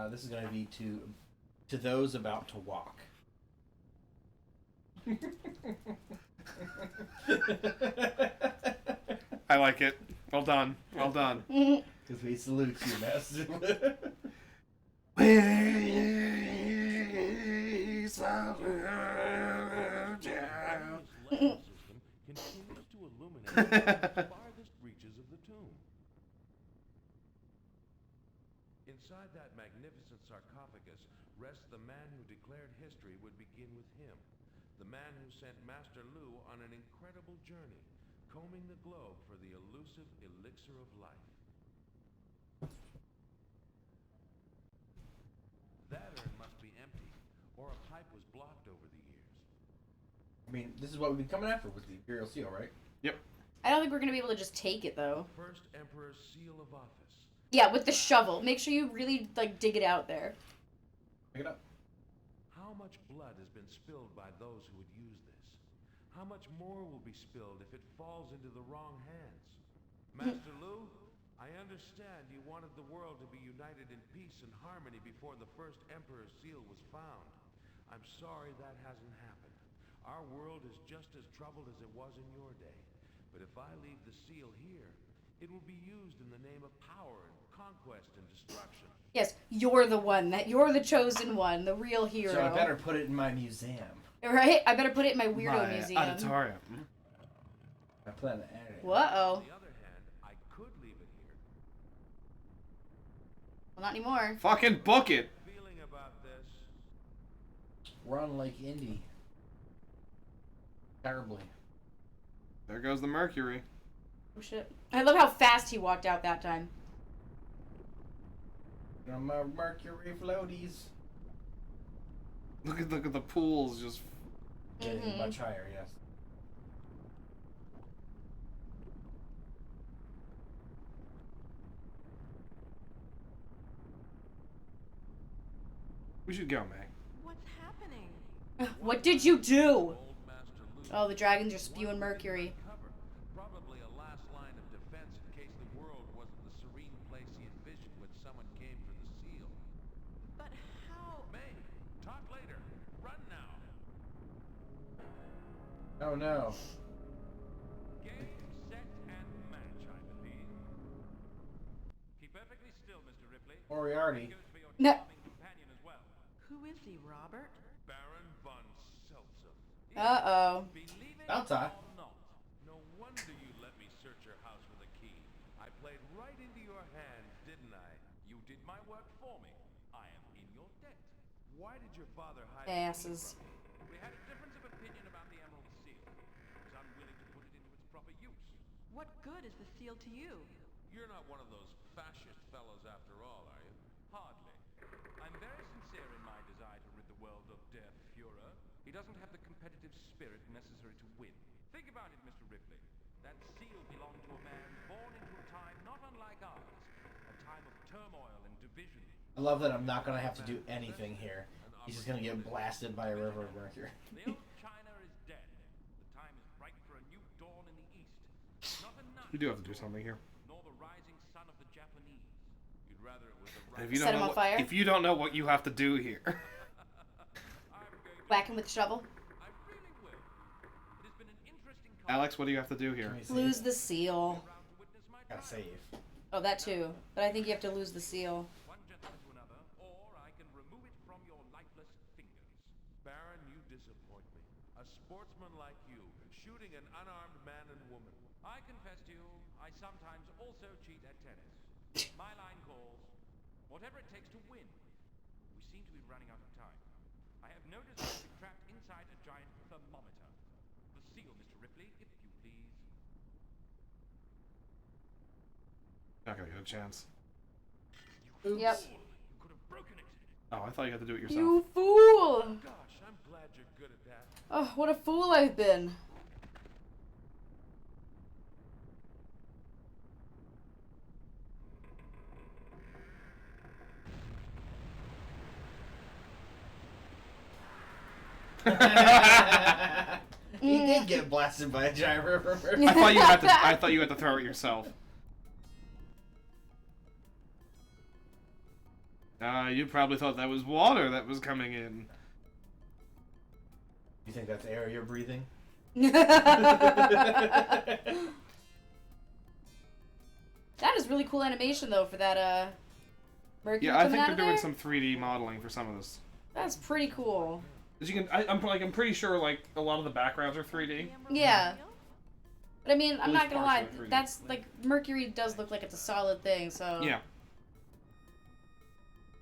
This is going to be to those about to walk. I like it. Well done. Well done. Because we salute you, Master. Lighting system continues to illuminate the farthest reaches of the tomb. Inside that magnificent sarcophagus rests the man who declared history would begin with him. The man who sent Master Lu on an incredible journey, combing the globe for the elusive elixir of life. That urn must be empty, or a pipe was blocked over the years. I mean, this is what we've been coming after with the Imperial Seal, right? Yep. I don't think we're gonna be able to just take it though. First Emperor's seal of office. Yeah, with the shovel. Make sure you really like dig it out there. Pick it up. How much blood has been spilled by those who would use this? How much more will be spilled if it falls into the wrong hands? Master Lu, I understand you wanted the world to be united in peace and harmony before the first Emperor's seal was found. I'm sorry that hasn't happened. Our world is just as troubled as it was in your day. But if I leave the seal here, it will be used in the name of power and conquest and destruction. Yes, you're the one. You're the chosen one, the real hero. So I better put it in my museum. Right? I better put it in my weirdo museum. Auditorium. I plan to add it. Whoa. On the other hand, I could leave it here. Well, not anymore. Fucking book it. Feeling about this. Run like Indy. Terribly. There goes the Mercury. Oh shit. I love how fast he walked out that time. My Mercury floaties. Look at the pools just. Getting much higher, yes. We should go, May. What's happening? What did you do? Old Master Lu. Oh, the dragons are spewing mercury. Cover. Probably a last line of defense in case the world wasn't the serene place he envisioned when someone came for the seal. But how? May, talk later. Run now. Oh no. Game, set, and match, I believe. Keep perfectly still, Mr. Ripley. Moriarty. Goes for your No. charming companion as well. Who is he, Robert? Baron von Seltzer. Uh-oh. Believe it About time. or not, no wonder you let me search your house with a key. I played right into your hands, didn't I? You did my work for me. I am in your debt. Why did your father hide the key Asses. from me? We had a difference of opinion about the Emerald Seal. He was unwilling to put it into its proper use. What good is the seal to you? You're not one of those fascist fellows after all, are you? Hardly. I'm very sincere in my desire to rid the world of Der Fuhrer. He doesn't have the competitive spirit necessary to win. Think about it, Mr. Ripley. That seal belonged to a man born into a time not unlike ours. A time of turmoil and division. I love that I'm not gonna have to do anything here. He's just gonna get blasted by a river of mercury. The old China is dead. The time is ripe for a new dawn in the east. Not a You do have to do something here. nor the rising sun of the Japanese. You'd rather it was the If you Set don't him know on fire? If you don't know what you have to do here. I'm going to. Whack him with the shovel. I really will. It has been an interesting Alex, what do you have to do here? Can we save? Lose the seal. around to witness my Gotta triumph. save. Oh, that too. But I think you have to lose the seal. One gentleman to another, or I can remove it from your lifeless fingers. Baron, you disappoint me. A sportsman like you, shooting an unarmed man and woman. I confess to you, I sometimes also cheat at tennis. My line calls, whatever it takes to win. We seem to be running out of time. I have no desire to be trapped inside a giant thermometer. The seal, Mr. Ripley, if you please. Not gonna get a chance. Yep. You could have broken it. Oh, I thought you had to do it yourself. You fool! Gosh, I'm glad you're good at that. Oh, what a fool I've been. He did get blasted by a giant river. I thought you had to. I thought you had to throw it yourself. You probably thought that was water that was coming in. You think that's air you're breathing? That is really cool animation though for that mercury Yeah, I coming think out they're of doing there. some 3D modeling for some of this. That's pretty cool. As you can, I'm pretty sure like a lot of the backgrounds are 3D. Yeah. But I mean, I'm At not least gonna lie. partially 3D. That's like Mercury does look like it's a solid thing, so Yeah.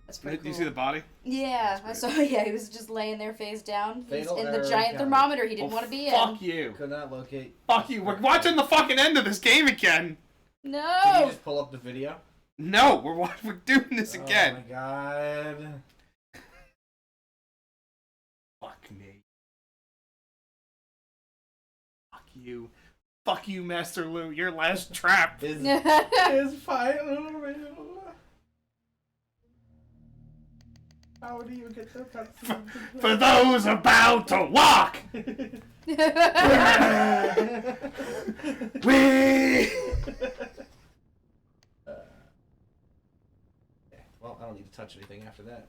that's pretty Do cool. you see the body? Yeah, I saw. Yeah, he was just laying there face down. He was Fatal in error the giant encountered. thermometer he didn't want to be in. Fuck you. Could not locate. Fuck you. We're watching the fucking end of this game again. Did you No. just pull up the video? No, we're doing this Oh again. my god. Fuck me. Fuck you. Fuck you, Master Lou. Your last trap. Is final reveal. How do you get the cutscene? For those about to walk. We. Well, I don't need to touch anything after that.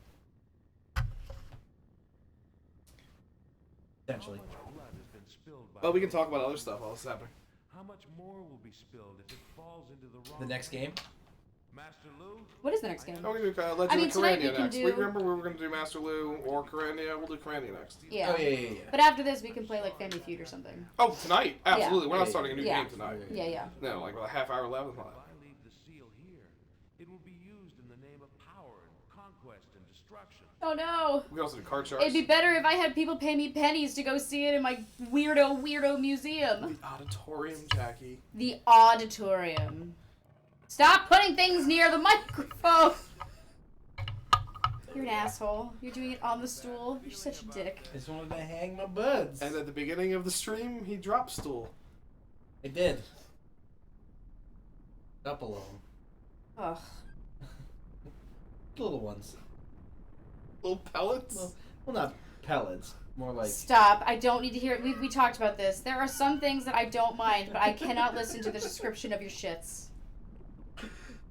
Potentially. How much blood has been spilled by Well, we can talk about other stuff while this is happening. How much more will be spilled if it falls into the wrong The next game? Master Lou? What is the next game? Oh, we can do Legend I mean, of tonight we Corania can next. do- We remember we were going to do Master Lou or Corania. We'll do Corania next. Yeah. Oh, yeah. But after this, we can play like Family Feud or something. Oh, tonight? Absolutely. We're not Yeah. starting a new Yeah. game tonight. Yeah, yeah. No, like a half hour left. If I leave the seal here, it will be used in the name of power and conquest and destruction. Oh no. We can also do card sharks. It'd be better if I had people pay me pennies to go see it in my weirdo museum. The auditorium, Jackie. The auditorium. Stop putting things near the microphone. You're an asshole. You're doing it on the stool. You're such a dick. I just wanted to hang my buds. And at the beginning of the stream, he dropped stool. I did. Couple of them. Ugh. Little ones. Little pellets? Well, not pellets. More like... Stop. I don't need to hear it. We talked about this. There are some things that I don't mind, but I cannot listen to the description of your shits.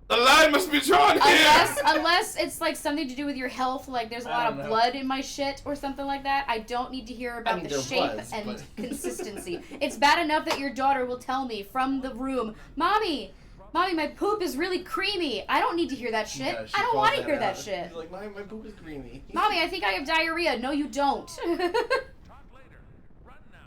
The line must be drawn here! Unless it's like something to do with your health, like there's a I lot don't of know. blood in my shit or something like that. I don't need to hear about mean, the there shape was, and but- consistency. It's bad enough that your daughter will tell me from the room, Mommy, my poop is really creamy. I don't need to hear that shit. Yeah, she I don't calls want to hear that out. shit. She's like, my poop is creamy. Mommy, I think I have diarrhea. No, you don't. Talk later. Run now.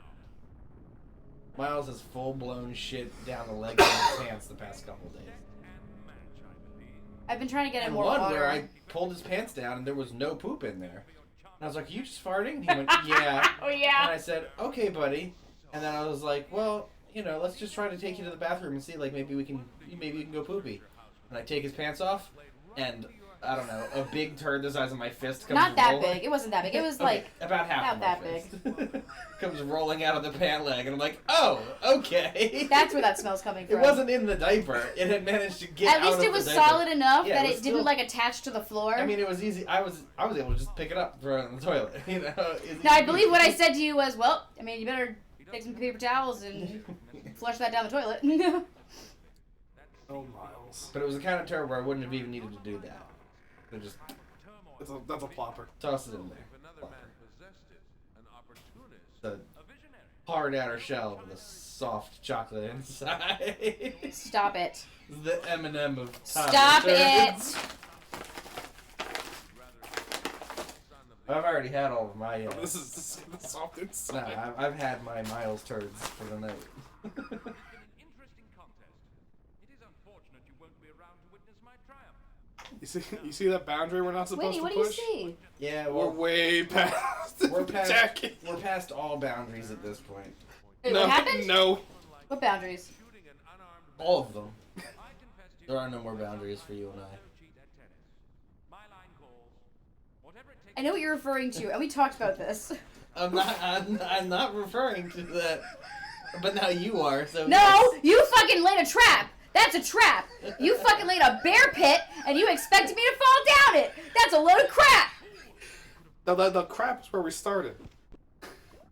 Miles has full-blown shit down the leg of his pants the past couple days. And match, I believe. I've been trying to get him And more one water. where I pulled his pants down and there was no poop in there. And I was like, are you just farting? And he went, yeah. Oh And yeah. I said, okay, buddy. And then I was like, well, you know, let's just try to take you to the bathroom and see, like, maybe you can go poopy. And I take his pants off, and I don't know, a big turd the size of my fist comes Not that rolling. big. It wasn't that big. It was Okay, like about half about of my that fist. Comes rolling out of the pant leg, and I'm like, oh, okay. that's where that smell's coming from. It wasn't in the diaper. It had managed to get At out least of it was the diaper. solid enough Yeah, that it it was didn't still- like attach to the floor. I mean, it was easy. I was able to just pick it up, throw it in the toilet. You know. No, I believe what I said to you was, well, I mean, you better take some paper towels and flush that down the toilet. Oh, Miles. But it was the kind of turd where I wouldn't have even needed to do that. I just That's a plopper. toss it in there. If another man possessed it, an opportunist, The a visionary. hard outer shell with a soft chocolate inside. Stop it. The M&M of time. Stop turds. it. I've already had all of my. This is the soft No, inside. I've had my Miles turds for the night. An interesting contest. It is unfortunate you won't be around to witness my triumph. You see that boundary we're not supposed Winnie, to what do you push? see? Yeah, We're well, way past. we're past. Jackie. We're past all boundaries at this point. Wait, No, what happened? no. What boundaries? Shooting an unarmed All of them. I confess to There are no more boundaries for you and I. cheat at tennis. My line calls. Whatever it takes. I know what you're referring to, and we talked about this. I'm not referring to that. But now you are. So No, yes. you fucking laid a trap. That's a trap. You fucking laid a bear pit, and you expected me to fall down it. That's a load of crap. The crap is where we started.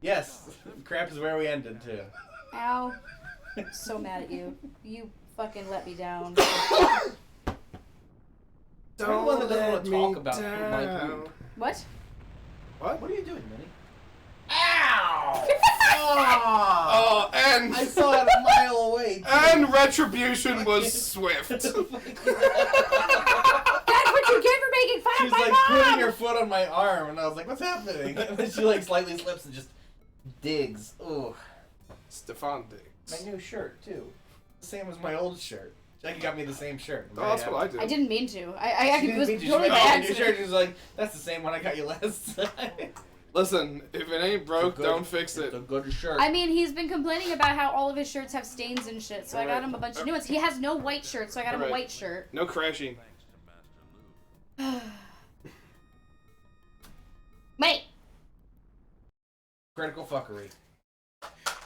Yes. Crap is where we ended too. Ow. I'm so mad at you. You fucking let me down. Don't one that doesn't want to talk me about my down. poop. What? What? What are you doing, Minnie? Ow! Oh, and I saw it a mile away. Too. and retribution was swift. That's what you get for making fun She's of my like Mom! putting her foot on my arm, and I was like, "What's happening?" And then she like slightly slips and just digs. Ooh, Stefan Diggs. my new shirt too, the same as my old shirt. Jackie got me the same shirt. Oh, that's what I did. I didn't mean to. I She was didn't mean to. She totally went, by "Oh, your shirt." accident. She was like, "That's the same one I got you last time." Listen, if it ain't broke, It's a good- don't fix it. It's a good shirt. I mean, he's been complaining about how all of his shirts have stains and shit, so I got Alright. him a bunch of new ones. He has no white shirt, so I got him a Alright. white shirt. No crashing. Mate! Critical fuckery.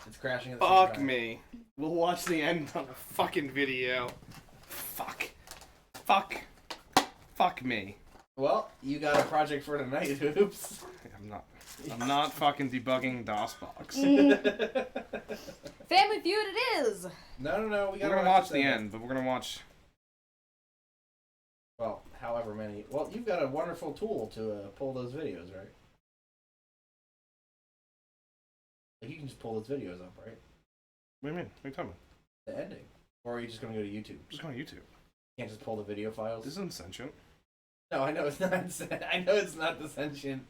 It's crashing at the Fuck same time. me. We'll watch the end on a fucking video. Fuck. Fuck. Fuck me. Well, you got a project for tonight. Oops. I'm not fucking debugging DOSBox. Family Feud it is! No. We We're gotta gonna watch the this. end, but we're gonna watch. Well, however many. Well, you've got a wonderful tool to pull those videos, right? Like you can just pull those videos up, right? What do you mean? What are you talking about? The ending. Or are you just gonna go to YouTube? Just go on YouTube. You can't just pull the video files. This isn't sentient. No, I know it's not. I know it's not the sentient.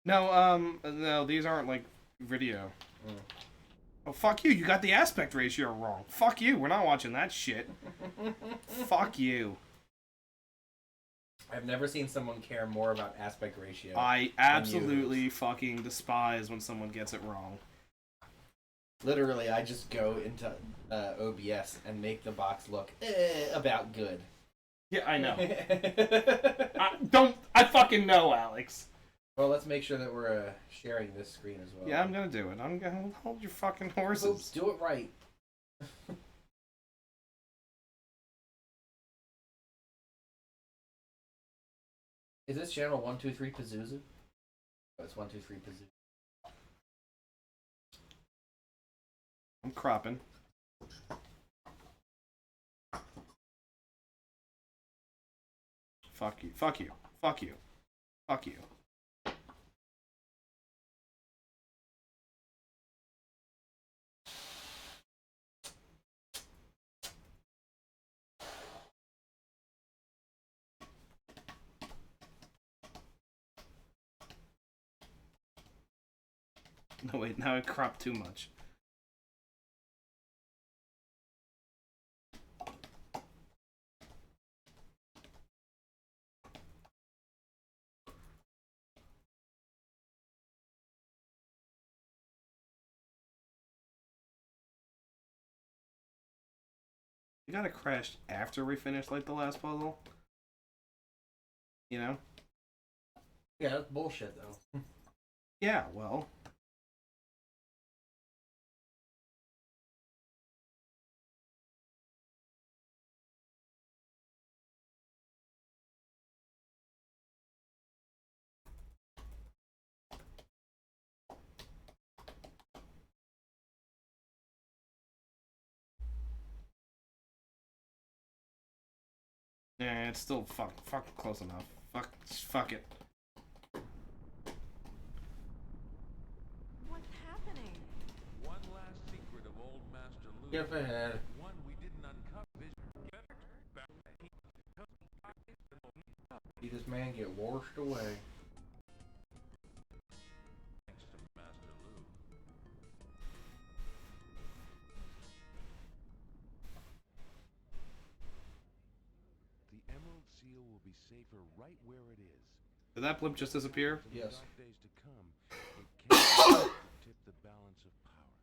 No, these aren't like video. Mm. Oh, fuck you. You got the aspect ratio wrong. Fuck you. We're not watching that shit. Fuck you. I've never seen someone care more about aspect ratio. I absolutely fucking despise when someone gets it wrong. Literally, I just go into OBS and make the box look about good. Yeah, I know. I fucking know, Alex. Well, let's make sure that we're sharing this screen as well. Yeah, I'm gonna do it. I'm gonna hold your fucking horses. Oops, do it right. Is this channel 123 Pazuzu? Oh, it's 123 Pazuzu. I'm cropping. Fuck you. Fuck you. Fuck you. Fuck you. No, wait, now I cropped too much. You gotta crash after we finish, like, the last puzzle? You know? Yeah, that's bullshit, though. Yeah, well... Yeah, it's still fuck close enough. Fuck it. What's happening? One last secret of old Master Lu. Skip ahead. One we didn't uncover. See this man get washed away. Thanks to Master Lu. The Emerald Seal will be safer right where it is. Did that blimp just disappear? In the Yes. dark days to come, it can tip the balance of power.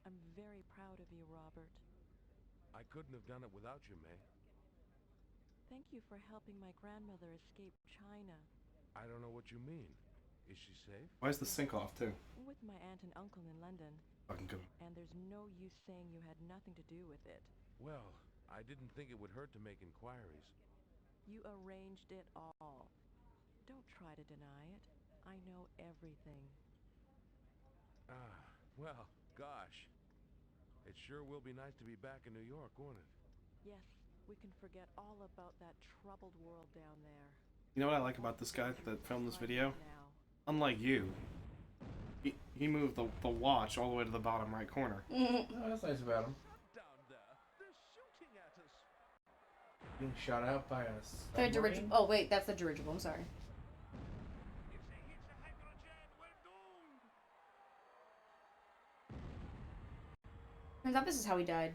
I'm very proud of you, Robert. I couldn't have done it without you, May. Thank you for helping my grandmother escape China. I don't know what you mean. Is she safe? Why is the sink off, too? With my aunt and uncle in London. Fucking good. And there's no use saying you had nothing to do with it. Well, I didn't think it would hurt to make inquiries. You arranged it all. Don't try to deny it. I know everything. Ah, well, gosh. It sure will be nice to be back in New York, won't it? Yes, we can forget all about that troubled world down there. You know what I like about this guy that filmed this video? Now. Unlike you, he moved the watch all the way to the bottom right corner. Oh, that's nice about him. Down there, they're shooting at us. Being shot out by a Third submarine? dirigible. Oh wait, that's the dirigible. I'm sorry. Turns out this is how he died.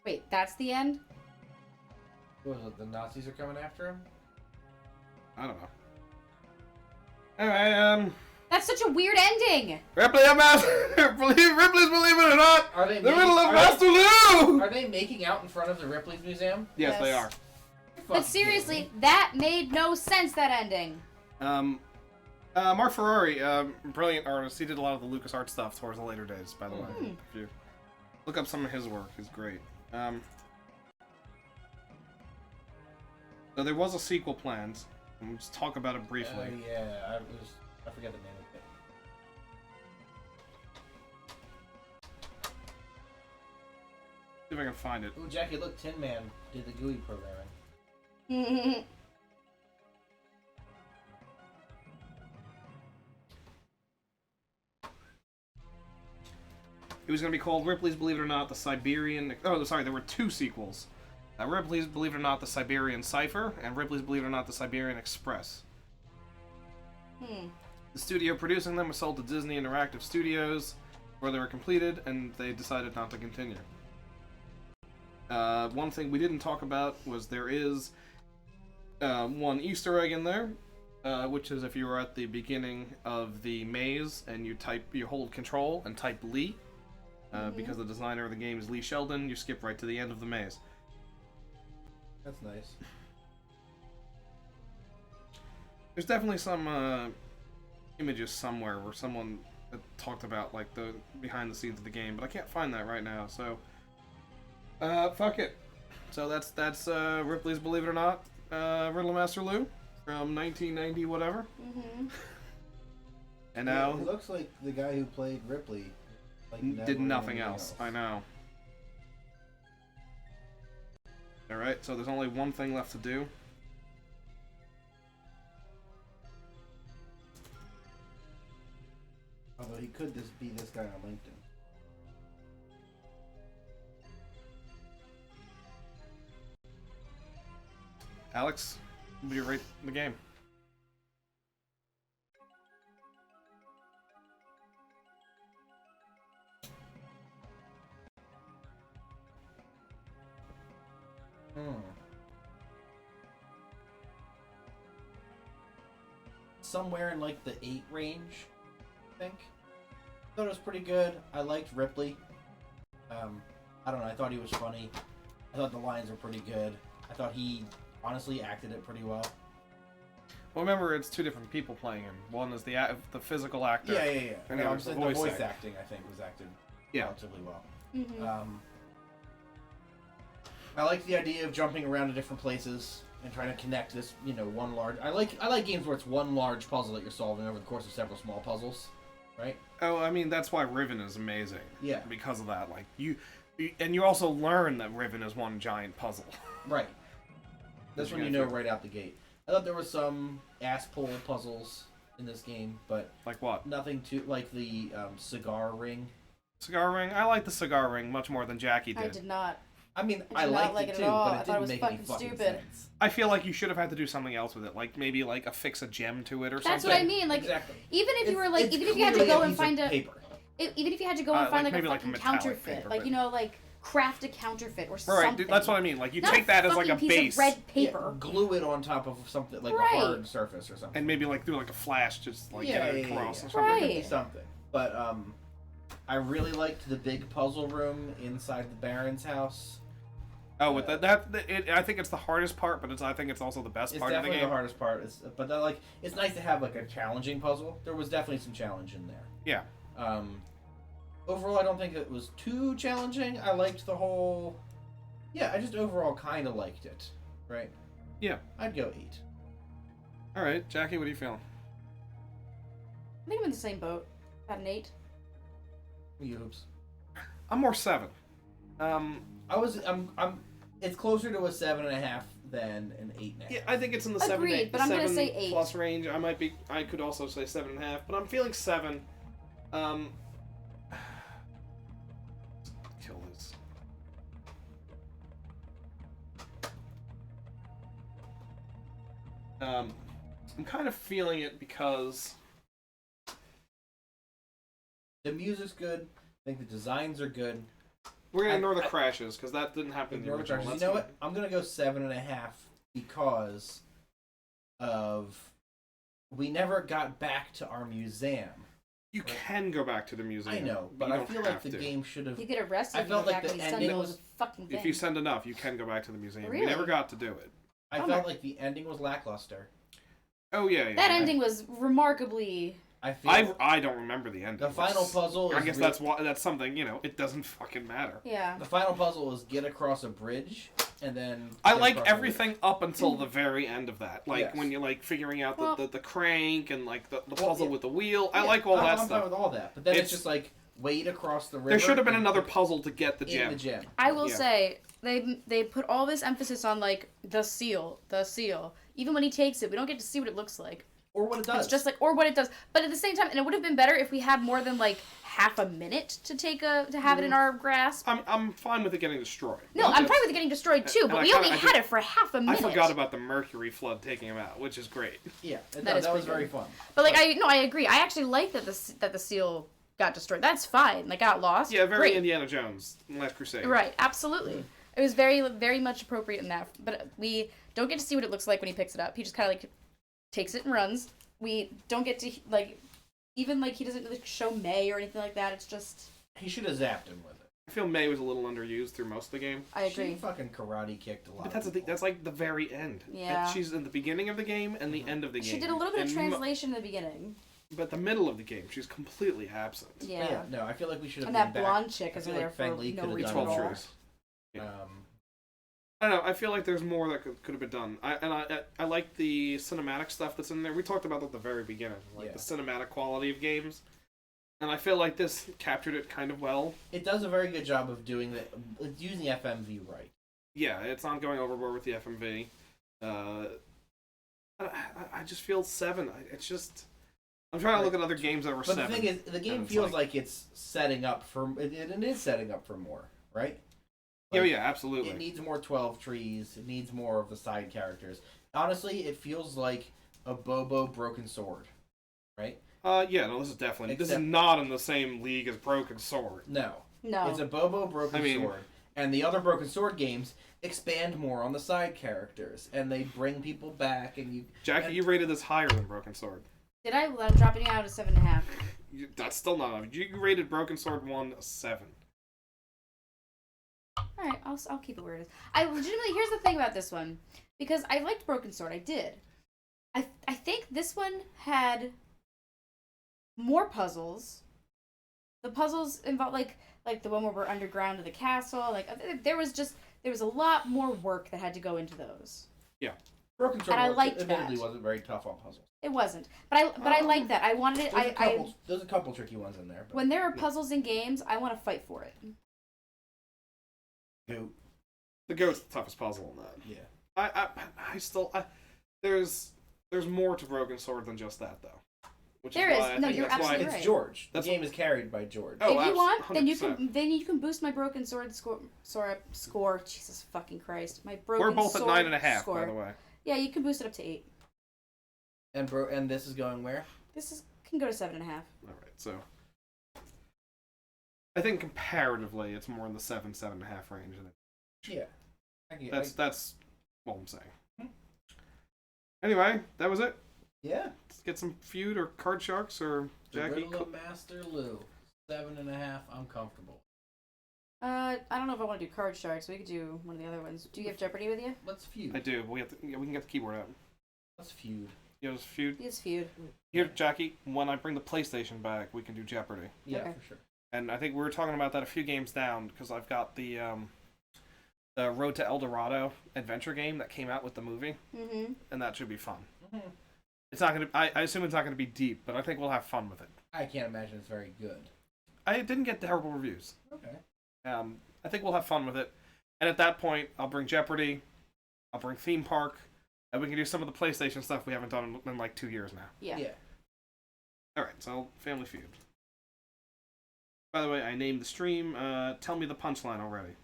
Wait, that's the end? What was it? The Nazis are coming after him? I don't know. Alright, That's such a weird ending! Ripley, Ripley's Believe It or Not! Are they The Riddle of Master Lou! Are they making out in front of the Ripley's museum? Yes, they Yes. are. But seriously, that made no sense, that ending. Mark Ferrari, brilliant artist. He did a lot of the LucasArts stuff towards the later days, by the way. If you look up some of his work, he's great. So there was a sequel planned. Let's talk about it briefly. Yeah, I forget the name of it. See if I can find it. Ooh, Jackie, look, Tin Man did the GUI programming. It was going to be called Ripley's Believe It or Not, the Siberian... Oh, sorry, there were two sequels. Ripley's Believe It or Not, the Siberian Cipher, and Ripley's Believe It or Not, the Siberian Express. The studio producing them was sold to Disney Interactive Studios, where they were completed, and they decided not to continue. One thing we didn't talk about was there is one Easter egg in there, which is if you were at the beginning of the maze and you hold Control and type Lee, because the designer of the game is Lee Sheldon, you skip right to the end of the maze. That's nice. There's definitely some images somewhere where someone talked about like the behind the scenes of the game, but I can't find that right now. So, fuck it. So that's Ripley's Believe It or Not, Riddle Master Lou from 1990 whatever. And now It looks like the guy who played Ripley did nothing else. I know. Alright, so there's only one thing left to do. Although he could just be this guy on LinkedIn. Alex, what do you rate the game? Somewhere in like the 8 range, I think. I thought it was pretty good. I liked Ripley. I don't know, I thought he was funny. I thought the lines were pretty good. I thought he honestly acted it pretty well. Well, remember, it's two different people playing him. One is the physical actor. Yeah. And No, the I'm other's saying the voice acting, I think, was acted relatively well. I like the idea of jumping around to different places and trying to connect this, one large... I like games where it's one large puzzle that you're solving over the course of several small puzzles, right? Oh, I mean, that's why Riven is amazing. Yeah. Because of that. Like, and you also learn that Riven is one giant puzzle. Right. That's when you know right out the gate. I thought there were some ass-pull puzzles in this game, but... Like what? Nothing too... Like the cigar ring. Cigar ring? I like the cigar ring much more than Jackie did. I did not. I mean, I did not like it it too, at all. but I it thought it didn't was make any fucking fucking stupid. sense. I feel like you should have had to do something else with it. Like, maybe, like, affix a gem to it or something. That's what I mean. Like, Exactly. even if you were like, It's even if you had to clearly go a and piece of find a, paper. even if you had to go and find like like maybe a like a fucking metallic counterfeit, paper, like but- like craft a counterfeit or Right, something. that's what I mean. Like, you Not take that a as like a fucking piece base. of red paper. Yeah, glue it on top of something like Right. a hard surface or something. And maybe, like, do like a flash, just, like, get it across or something. Right. Something. But I really liked the big puzzle room inside the Baron's house. Oh, with I think it's the hardest part, but I think it's also the best It's part of the definitely game. the hardest part. It's nice to have like a challenging puzzle. There was definitely some challenge in there. Yeah. Overall, I don't think it was too challenging. I liked the whole. Yeah, I just overall kind of liked it. Right. Yeah. I'd go 8. All right, Jackie, what are you feeling? I think I'm in the same boat. About an 8. You hoops. I'm more 7. It's closer to a 7.5 than an 8.5. Yeah, I think it's in the Agreed, 7, but I'm gonna 7 say 8. plus range. I could also say 7.5, but I'm feeling 7. I'm kind of feeling it because The music's good. I think the designs are good. we're gonna ignore the crashes because that didn't happen in the Ignore the original. charges. That's You know fine. what? I'm gonna go 7.5 because of we never got back to our museum. You can go back to the museum. I know, you but I don't feel like have the to. game should have. You get arrested. I if you felt go like back the and you send ending those was- fucking thing. If you send enough, you can go back to the museum. We Really? never got to do it. I Bummer. felt like the ending was lackluster. Oh yeah. That ending was remarkably. I feel I don't remember the ending. the final which- puzzle. I is guess that's something, it doesn't fucking matter. Yeah. the final puzzle is get across a bridge and then. I get like across a everything up until the very end of that. Like Yes. when you're like figuring out Well- the crank and like the Well, puzzle yeah. with the wheel. I Yeah, like all that I'm fine stuff. with all that, but then it's It's- just like wade across the river. There should have been and another put puzzle to get the in gem. the gem. I will Yeah. say they put all this emphasis on like the seal. Even when he takes it, we don't get to see what it looks like. Or what it does. It's just like, or what it does. But at the same time, and it would have been better if we had more than like half a minute to have it in our grasp. I'm fine with it getting destroyed. No, I'm fine with it getting destroyed too, And but I we kinda- only I had did- it for half a I minute. forgot about the mercury flood taking him out, which is great. Yeah, That is that was pretty very fun. But like I agree. I actually like that the seal got destroyed. That's fine. Like got lost. Yeah, very Great. Indiana Jones, Last Crusade. Right, absolutely. It was very, very much appropriate in that. But we don't get to see what it looks like when he picks it up. He just kind of like takes it and runs. We don't get to like, even like he doesn't really show May or anything like that. It's just. He should have zapped him with it. I feel May was a little underused through most of the game. I agree. She fucking karate kicked a lot. But that's the of thing. people. That's like the very end. Yeah. And she's in the beginning of the game and the end of the game. She did a little bit of And translation in the beginning. But the middle of the game, she's completely absent. Yeah. Yeah, no, I feel like we should have. And been that back. blonde chick I is feel there like for Feng Li no could have reason done at all. Twelve more. Truths. Yeah. Um, I don't know. I feel like there's more that could have been done. I like the cinematic stuff that's in there. We talked about that at the very beginning, like Yeah. the cinematic quality of games, and I feel like this captured it kind of well. it does a very good job of doing using the FMV right. Yeah, it's not going overboard with the FMV. I just feel 7. It's just I'm trying to look at other games that were But 7. the thing is, the game and it's feels like it's setting up for it is setting up for more, right? yeah, Like, yeah, absolutely. It needs more 12 trees. It needs more of the side characters. Honestly, it feels like a Bobo Broken Sword, right? Yeah, no, this is definitely this is Except- not in the same league as Broken Sword. No. No. It's a Bobo Broken I mean- Sword. And the other Broken Sword games expand more on the side characters. And they bring people back. And you. Jackie, you rated this higher than Broken Sword. Did I? Well, I'm dropping it out to 7.5. That's still not enough. You rated Broken Sword 1 a 7. All right, I'll keep it where it is. I legitimately here's the thing about this one, because I liked Broken Sword. I did. I think this one had more puzzles. The puzzles involve like the one where we're underground in the castle. Like there was a lot more work that had to go into those. Broken Sword And I liked admittedly that. wasn't very tough on puzzles. It wasn't, but I like that. I wanted it. There's a couple tricky ones in there. But When there are puzzles in games, I want to fight for it. The goat's the toughest puzzle in that. yeah. I still there's more to Broken Sword than just that though. Which There is is. why I No, think you're that's why absolutely It's right. George. The That's- game is carried by George. Oh, if you want, then 100%. you can boost my Broken Sword score. Jesus fucking Christ, my Broken We're both at Sword 9.5, score. by the way. Yeah, you can boost it up to 8. And this is going where? This can go to 7.5. All right, so I think comparatively, it's more in the 7.5 range. Yeah. That's what I'm saying. Anyway, that was it. Yeah. Let's get some feud or card sharks or The Jackie. Riddle of Master Lou. 7.5. I'm comfortable. I don't know if I want to do Card Sharks. We could do one of the other ones. Do you have Jeopardy with you? Let's feud. I do. We can get the keyboard out. Let's feud. You know, just feud. Yes, feud. Here, Jackie. When I bring the PlayStation back, we can do Jeopardy. Yeah, Okay. for sure. And I think we were talking about that a few games down because I've got the Road to El Dorado adventure game that came out with the movie, Mm-hmm. and that should be fun. Mhm. It's not gonna. I assume it's not gonna be deep, but I think we'll have fun with it. I can't imagine it's very good. I didn't get terrible reviews. Okay. I think we'll have fun with it. And at that point, I'll bring Jeopardy, I'll bring Theme Park, and we can do some of the PlayStation stuff we haven't done in like 2 years now. Yeah. Yeah. Alright, so Family Feud. By the way, I named the stream, Tell Me the Punchline already.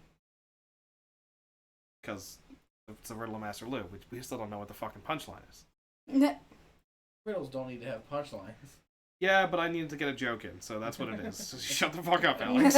Because it's a Riddle of Master Lou. We still don't know what the fucking punchline is. Riddles don't need to have punchlines. Yeah, but I needed to get a joke in, so that's what it is. So shut the fuck up, Alex.